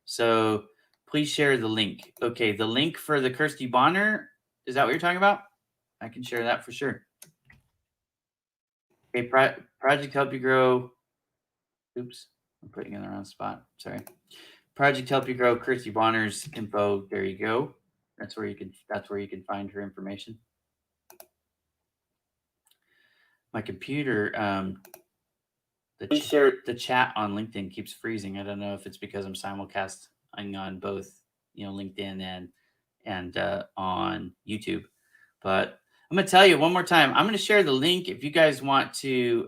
So please share the link. Okay, the link for the Kirsty Bonner, is that what you're talking about? I can share that for sure. Okay, Project Help You Grow. Oops, I'm putting it in the wrong spot. Sorry. Project Help You Grow, Kirsty Bonner's info. There you go. That's where you can find her information. My computer, the chat on LinkedIn keeps freezing. I don't know if it's because I'm simulcasting on both, LinkedIn and on YouTube. But I'm gonna tell you one more time. I'm gonna share the link if you guys want to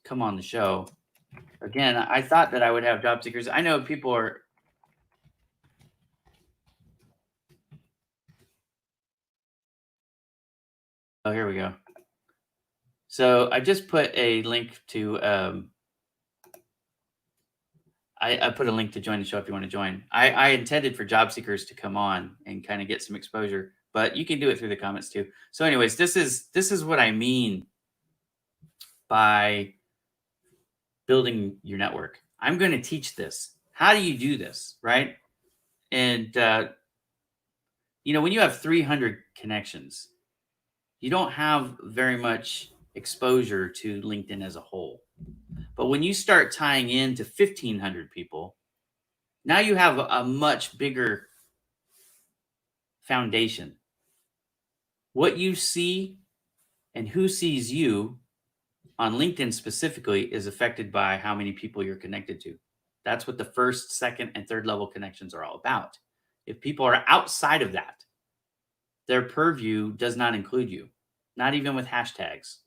come on the show. Again, I thought that I would have job seekers. I know people are. Oh, here we go. So I just put a link to. I put a link to join the show if you want to join. I intended for job seekers to come on and kind of get some exposure, but you can do it through the comments too. So, anyways, this is what I mean by building your network. I'm going to teach this. How do you do this, right? And when you have 300 connections, you don't have very much exposure to LinkedIn as a whole. But when you start tying into 1,500 people, now you have a much bigger foundation. What you see and who sees you on LinkedIn specifically is affected by how many people you're connected to. That's what the first, second, and third level connections are all about. If people are outside of that, their purview does not include you, not even with hashtags.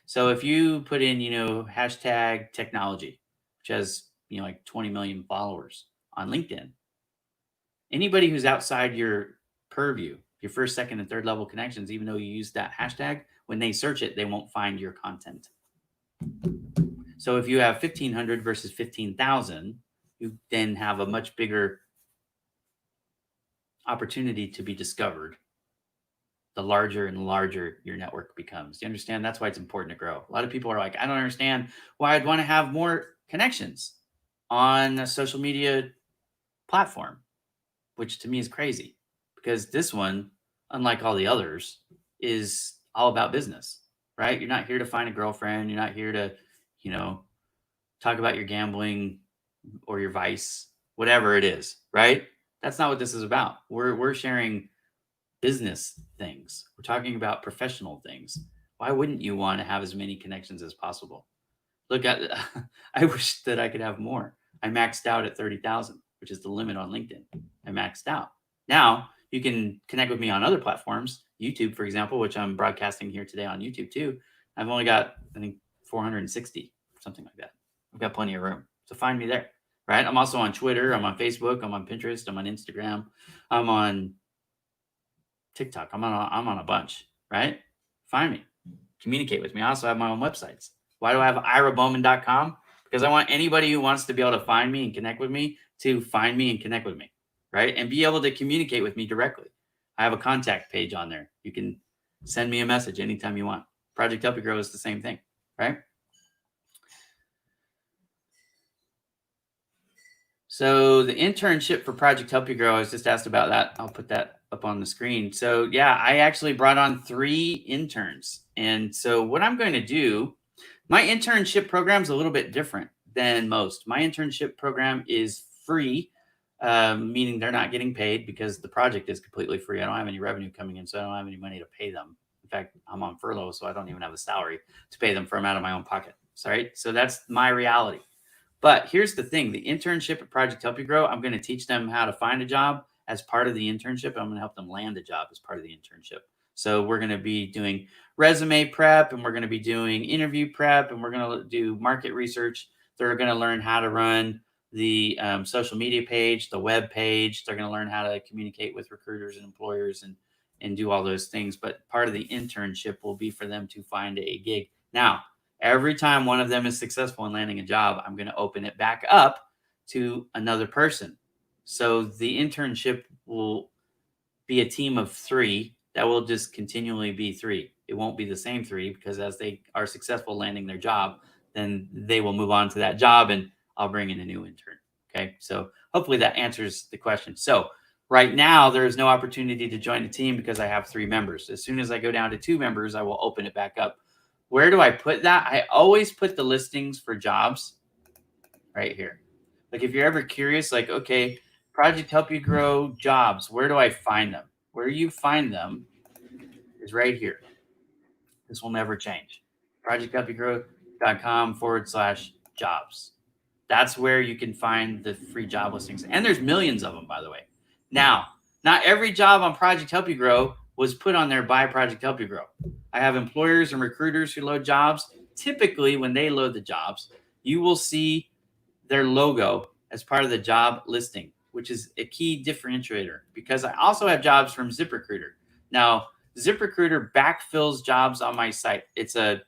So if you put in, hashtag technology, which has, like 20 million followers on LinkedIn, anybody who's outside your purview, your first, second, and third level connections, even though you use that hashtag, when they search it, they won't find your content. So if you have 1,500 versus 15,000, you then have a much bigger opportunity to be discovered the larger and larger your network becomes. You understand? That's why it's important to grow. A lot of people are like, I don't understand why I'd want to have more connections on a social media platform, which to me is crazy because this one, unlike all the others, is all about business, right? You're not here to find a girlfriend. You're not here to, talk about your gambling or your vice, whatever it is, right? That's not what this is about. We're sharing business things. We're talking about professional things. Why wouldn't you want to have as many connections as possible? Look, I wish that I could have more. I maxed out at 30,000, which is the limit on LinkedIn. I maxed out. Now you can connect with me on other platforms, YouTube, for example, which I'm broadcasting here today on YouTube too. I've only got, I think, 460, something like that. I've got plenty of room. So find me there, right? I'm also on Twitter. I'm on Facebook. I'm on Pinterest. I'm on Instagram. I'm on TikTok. I'm on a bunch, right? Find me. Communicate with me. I also have my own websites. Why do I have irabowman.com? Because I want anybody who wants to be able to find me and connect with me to find me and connect with me, right? And be able to communicate with me directly. I have a contact page on there. You can send me a message anytime you want. Project Help You Grow is the same thing, right? So the internship for Project Help You Grow, I was just asked about that. I'll put that up on the screen. So yeah, I actually brought on 3 interns. And so what I'm going to do, my internship program is a little bit different than most. My internship program is free, meaning they're not getting paid because the project is completely free. I don't have any revenue coming in, so I don't have any money to pay them. In fact, I'm on furlough, so I don't even have a salary to pay them from out of my own pocket. Sorry. So that's my reality. But here's the thing, the internship at Project Help You Grow, I'm going to teach them how to find a job as part of the internship. I'm going to help them land a job as part of the internship. So we're going to be doing resume prep, and we're going to be doing interview prep, and we're going to do market research. They're going to learn how to run the social media page, the web page. They're going to learn how to communicate with recruiters and employers and do all those things. But part of the internship will be for them to find a gig. Now, every time one of them is successful in landing a job, I'm going to open it back up to another person. So the internship will be a team of 3 that will just continually be 3. It won't be the same 3 because as they are successful landing their job, then they will move on to that job and I'll bring in a new intern. Okay. So hopefully that answers the question. So right now there is no opportunity to join the team because I have 3 members. As soon as I go down to 2 members, I will open it back up. Where do I put that? I always put the listings for jobs right here. Like if you're ever curious, like, okay, Project Help You Grow jobs, where do I find them? Where you find them is right here. This will never change. projecthelpyougrow.com/jobs. That's where you can find the free job listings. And there's millions of them, by the way. Now, not every job on Project Help You Grow was put on there by Project Help You Grow. I have employers and recruiters who load jobs. Typically, when they load the jobs, you will see their logo as part of the job listing, which is a key differentiator because I also have jobs from ZipRecruiter. Now, ZipRecruiter backfills jobs on my site. It's a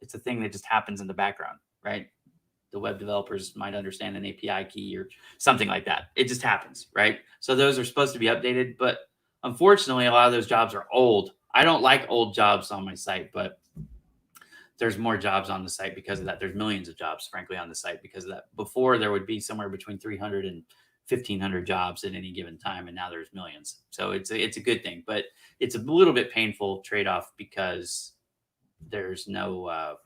thing that just happens in the background, right? The web developers might understand an API key or something like that. It just happens, right? So those are supposed to be updated, but unfortunately, a lot of those jobs are old. I don't like old jobs on my site, but there's more jobs on the site because of that. There's millions of jobs, frankly, on the site because of that. Before, there would be somewhere between 300 and 1,500 jobs at any given time, and now there's millions. So it's a good thing, but it's a little bit painful trade-off because there's no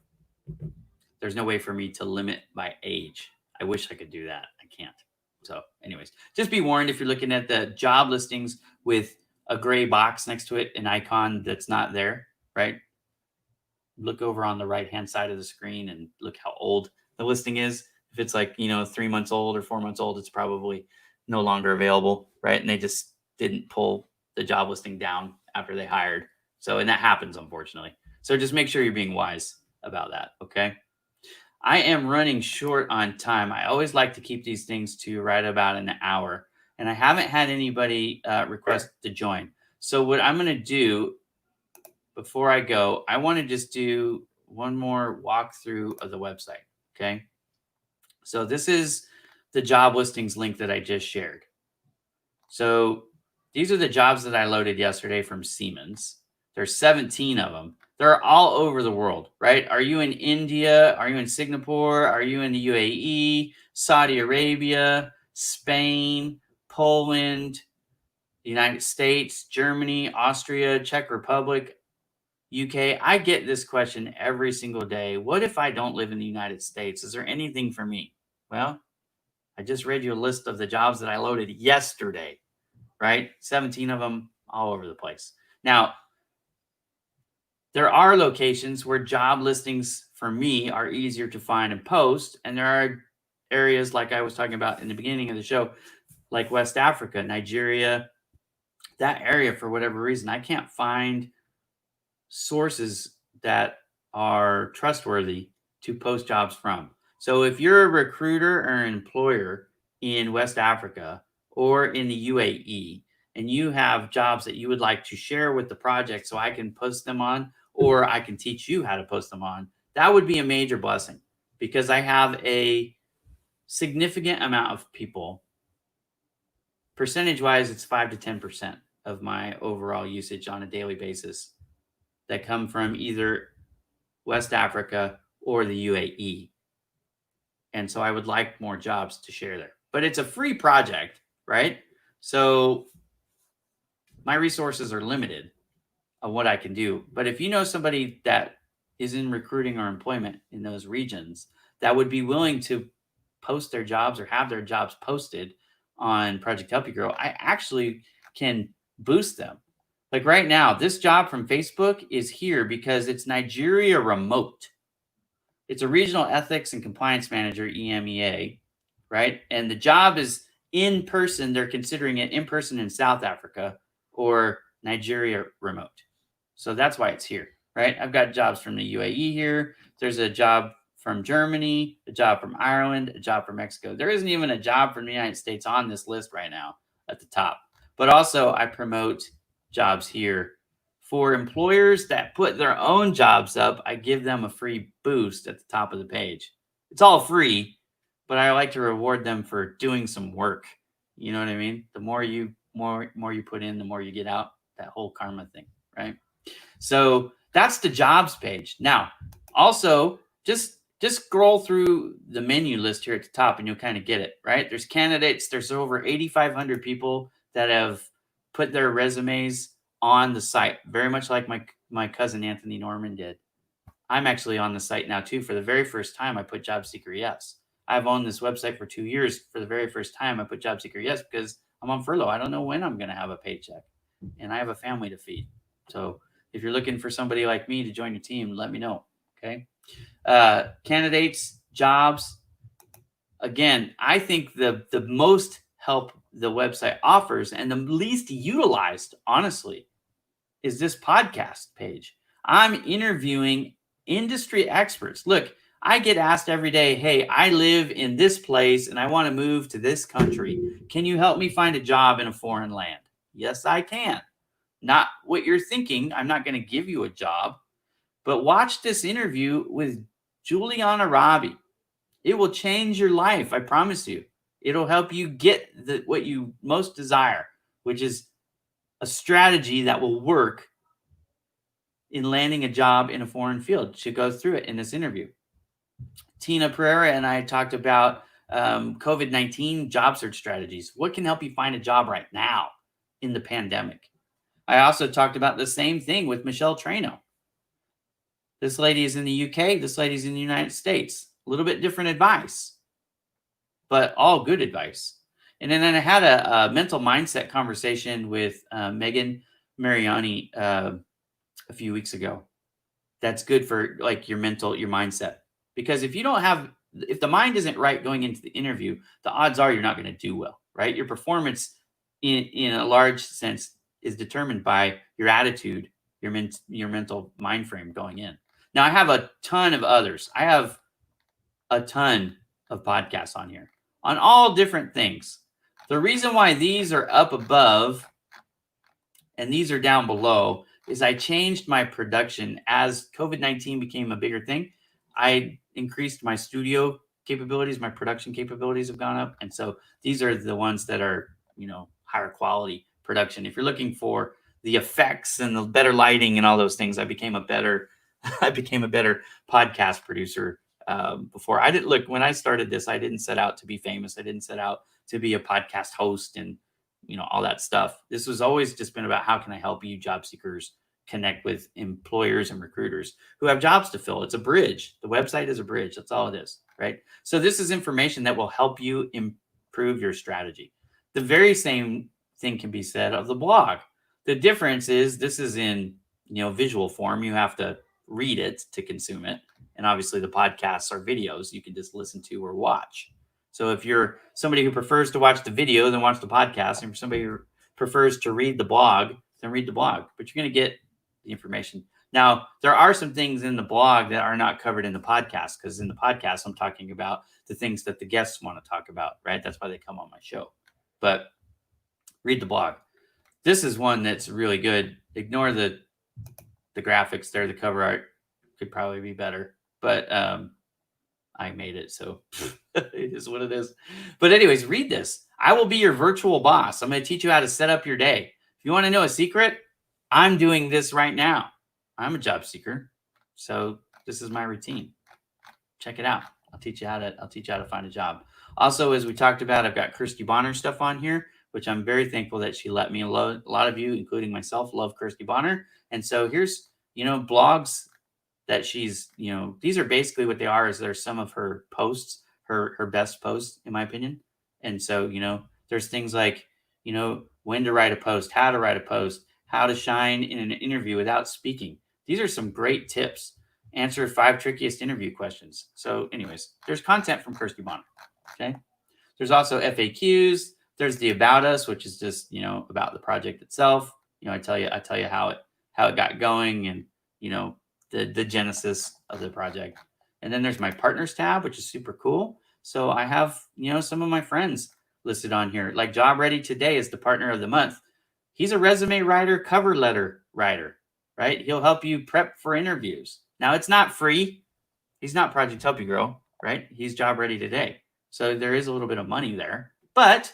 way for me to limit my age. I wish I could do that. I can't. So anyways, just be warned if you're looking at the job listings with a gray box next to it, an icon that's not there, right? Look over on the right-hand side of the screen and look how old the listing is. If it's like, 3 months old or 4 months old, it's probably no longer available, right? And they just didn't pull the job listing down after they hired. So, and that happens, unfortunately. So just make sure you're being wise about that, okay? I am running short on time. I always like to keep these things to right about an hour, and I haven't had anybody request to join. So what I'm going to do before I go, I want to just do one more walkthrough of the website, okay? So this is the job listings link that I just shared. So these are the jobs that I loaded yesterday from Siemens. There's 17 of them. They're all over the world, right? Are you in India? Are you in Singapore? Are you in the UAE, Saudi Arabia, Spain, Poland, the United States, Germany, Austria, Czech Republic, UK? I get this question every single day. What if I don't live in the United States? Is there anything for me? Well, I just read you a list of the jobs that I loaded yesterday, right? 17 of them all over the place. Now, there are locations where job listings for me are easier to find and post. And there are areas like I was talking about in the beginning of the show, like West Africa, Nigeria, that area, for whatever reason, I can't find sources that are trustworthy to post jobs from. So if you're a recruiter or an employer in West Africa or in the UAE, and you have jobs that you would like to share with the project so I can post them on, or I can teach you how to post them on, that would be a major blessing, because I have a significant amount of people. Percentage wise, it's 5 to 10% of my overall usage on a daily basis that come from either West Africa or the UAE. And so I would like more jobs to share there. But it's a free project, right? So my resources are limited on what I can do. But if you know somebody that is in recruiting or employment in those regions that would be willing to post their jobs or have their jobs posted on Project Help You Grow, I actually can boost them. Like right now, this job from Facebook is here because it's Nigeria remote. It's a regional ethics and compliance manager, EMEA, right? And the job is in person. They're considering it in person in South Africa or Nigeria remote. So that's why it's here, right? I've got jobs from the UAE here. There's a job from Germany, a job from Ireland, a job from Mexico. There isn't even a job from the United States on this list right now at the top. But also I promote jobs here. For employers that put their own jobs up, I give them a free boost at the top of the page. It's all free, but I like to reward them for doing some work. You know what I mean? The more you put in, the more you get out. That whole karma thing, right? So that's the jobs page. Now, also just scroll through the menu list here at the top and you'll kind of get it, right? There's candidates. There's over 8,500 people that have put their resumes on the site, very much like my cousin Anthony Norman did. I'm actually on the site now too. For the very first time, I put Job Seeker Yes. I've owned this website for 2 years. For the very first time, I put Job Seeker Yes because I'm on furlough. I don't know when I'm going to have a paycheck, and I have a family to feed. So if you're looking for somebody like me to join your team, let me know. Okay. Candidates, jobs. Again, I think the most help the website offers and the least utilized, honestly, is this podcast page. I'm interviewing industry experts. Look, I get asked every day, hey, I live in this place and I want to move to this country. Can you help me find a job in a foreign land? Yes, I can. Not what you're thinking. I'm not going to give you a job. But watch this interview with Juliana Rabi. It will change your life. I promise you. It'll help you get what you most desire, which is a strategy that will work in landing a job in a foreign field. She goes through it in this interview. Tina Pereira and I talked about COVID-19 job search strategies. What can help you find a job right now in the pandemic? I also talked about the same thing with Michelle Trano. This lady is in the UK. This lady's in the United States. A little bit different advice, but all good advice. And then I had a mental mindset conversation with Megan Mariani a few weeks ago. That's good for like your mindset. Because if the mind isn't right going into the interview, the odds are you're not going to do well, right? Your performance in a large sense is determined by your attitude, your mental mind frame going in. Now I have a ton of others. I have a ton of podcasts on here on all different things. The reason why these are up above and these are down below is I changed my production as COVID-19 became a bigger thing. I increased my studio capabilities, my production capabilities have gone up. And so these are the ones that are, higher quality production. If you're looking for the effects and the better lighting and all those things, I became a better podcast producer. Before I didn't look, when I started this, I didn't set out to be famous. I didn't set out to be a podcast host and, all that stuff. This was always just been about how can I help you job seekers connect with employers and recruiters who have jobs to fill. It's a bridge. The website is a bridge. That's all it is, right? So this is information that will help you improve your strategy. The very same thing can be said of the blog. The difference is this is in, visual form. You have to read it to consume it. And obviously the podcasts are videos you can just listen to or watch. So if you're somebody who prefers to watch the video, then watch the podcast. And if somebody who prefers to read the blog, then read the blog. But you're going to get the information. Now, there are some things in the blog that are not covered in the podcast, because in the podcast, I'm talking about the things that the guests want to talk about, right? That's why they come on my show. But read the blog. This is one that's really good. Ignore the graphics there. The cover art could probably be better, but I made it, so it is what it is. But anyways, read this. I will be your virtual boss. I'm going to teach you how to set up your day. If you want to know a secret, I'm doing this right now. I'm a job seeker, so this is my routine. Check it out. I'll teach you how to find a job. Also, as we talked about, I've got Kirsty Bonner stuff on here, which I'm very thankful that she let me. A lot of you, including myself, love Kirsty Bonner. And so here's, blogs that she's, these are basically what they are, is they're some of her posts, her best posts, in my opinion. And so, there's things like, when to write a post, how to write a post, how to shine in an interview without speaking. These are some great tips. Answer 5 trickiest interview questions. So anyways, there's content from Kirsty Bonner. Okay. There's also FAQs. There's the About Us, which is just, about the project itself. I tell you how it got going, and, the genesis of the project. And then there's my partners tab, which is super cool. So I have, some of my friends listed on here. Like Job Ready Today is the partner of the month. He's a resume writer, cover letter writer, right? He'll help you prep for interviews. Now, it's not free. He's not Project Help You Grow, right? He's Job Ready Today. So there is a little bit of money there. But,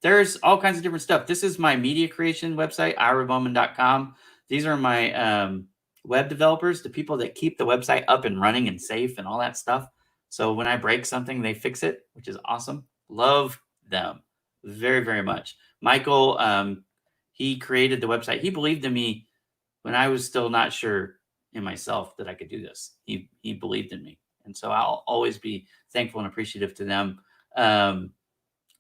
there's all kinds of different stuff. This is my media creation website, irabowman.com. These are my web developers, the people that keep the website up and running and safe and all that stuff. So when I break something, they fix it, which is awesome. Love them very, very much. Michael, he created the website. He believed in me when I was still not sure in myself that I could do this. He believed in me. And so I'll always be thankful and appreciative to them.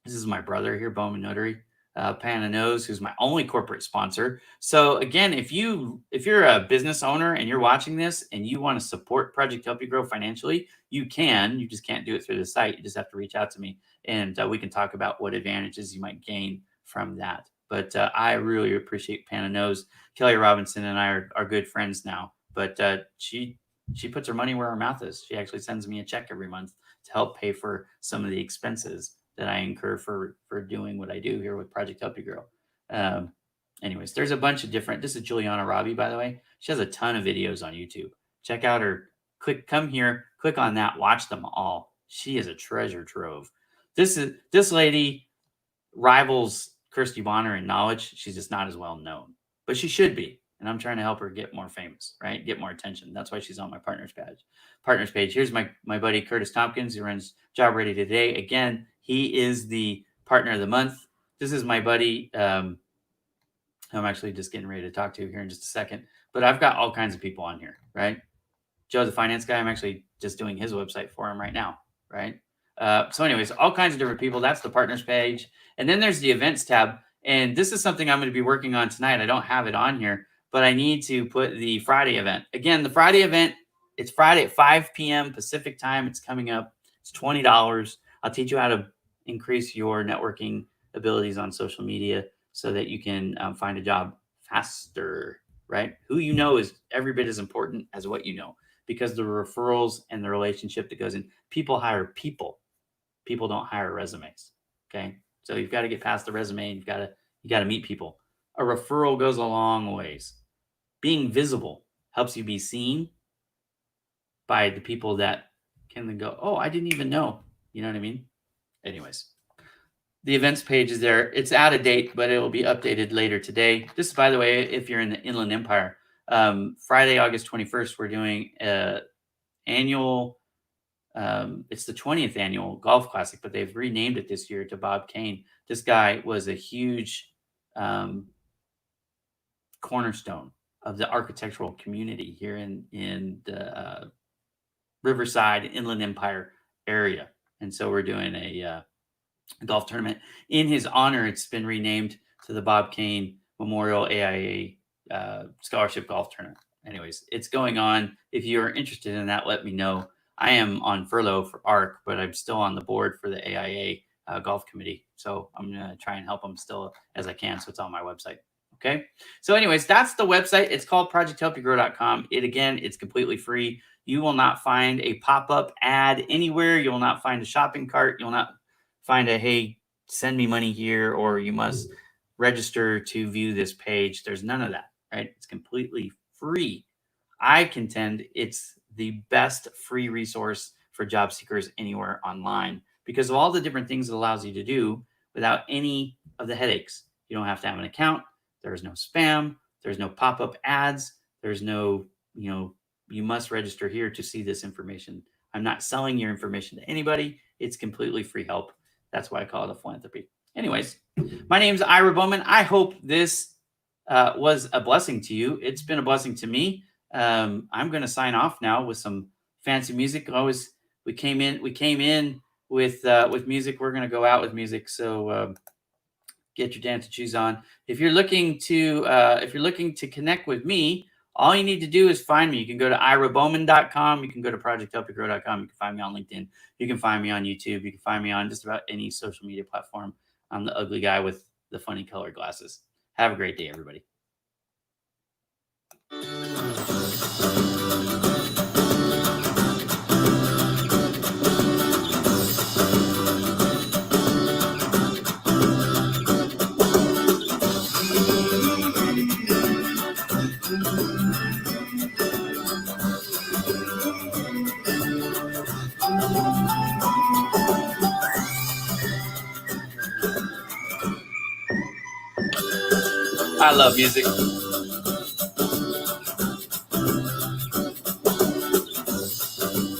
This is my brother here, Bowman Notary. Pana Knows, who's my only corporate sponsor. So again, if you're a business owner and you're watching this and you want to support Project Help You Grow financially, you can. You just can't do it through the site. You just have to reach out to me, and we can talk about what advantages you might gain from that. But I really appreciate Pana Knows. Kelly Robinson and I are good friends now. But she puts her money where her mouth is. She actually sends me a check every month to help pay for some of the expenses that I incur for doing what I do here with Project Help You Grow. Anyways, there's a bunch of different. This is Juliana Robbie, by the way. She has a ton of videos on YouTube. Check out her. Come here, click on that, watch them all. She is a treasure trove. This lady rivals Kirsty Bonner in knowledge. She's just not as well known, but she should be. And I'm trying to help her get more famous, right? Get more attention. That's why she's on my partners page. Here's my buddy Curtis Tompkins, who runs Job Ready Today. Again, he is the partner of the month. This is my buddy. I'm actually just getting ready to talk to here in just a second. But I've got all kinds of people on here, right? Joe, the finance guy, I'm actually just doing his website for him right now, right? So anyways, all kinds of different people. That's the partners page. And then there's the events tab. And this is something I'm going to be working on tonight. I don't have it on here, but I need to put the Friday event. Again, the Friday event, it's Friday at 5 p.m. Pacific time. It's coming up. It's $20. I'll teach you how to increase your networking abilities on social media so that you can find a job faster, right? Who you know is every bit as important as what you know, because the referrals and the relationship that goes in. People hire people. People don't hire resumes, okay? So you've got to get past the resume. And you got to meet people. A referral goes a long ways. Being visible helps you be seen by the people that can then go, oh, I didn't even know. You know what I mean? Anyways, the events page is there. It's out of date, but it will be updated later today. This is, by the way, if you're in the Inland Empire, Friday, August 21st, we're doing annual, it's the 20th annual golf classic, but they've renamed it this year to Bob Kane. This guy was a huge cornerstone of the architectural community here in the Riverside Inland Empire area. And so we're doing a golf tournament in his honor. It's been renamed to the Bob Kane Memorial AIA Scholarship Golf Tournament. Anyways, it's going on. If you're interested in that, let me know. I am on furlough for ARC, but I'm still on the board for the AIA golf committee. So I'm going to try and help them still as I can. So it's on my website. Okay. So anyways, that's the website. It's called projecthelpyougrow.com. It's completely free. You will not find a pop-up ad anywhere. You will not find a shopping cart. You'll not find a, hey, send me money here, or you must register to view this page. There's none of that, right? It's completely free. I contend it's the best free resource for job seekers anywhere online because of all the different things it allows you to do without any of the headaches. You don't have to have an account. There's no spam. There's no pop-up ads. There's no, you must register here to see this information. I'm not selling your information to anybody. It's completely free help. That's why I call it a philanthropy. Anyways, my name's Ira Bowman. I hope this was a blessing to you. It's been a blessing to me. I'm going to sign off now with some fancy music. We came in with music. We're going to go out with music. So get your dancing shoes on. If you're looking to connect with me, all you need to do is find me. You can go to irabowman.com. You can go to projecthelpyougrow.com. You can find me on LinkedIn. You can find me on YouTube. You can find me on just about any social media platform. I'm the ugly guy with the funny colored glasses. Have a great day, everybody. I love music.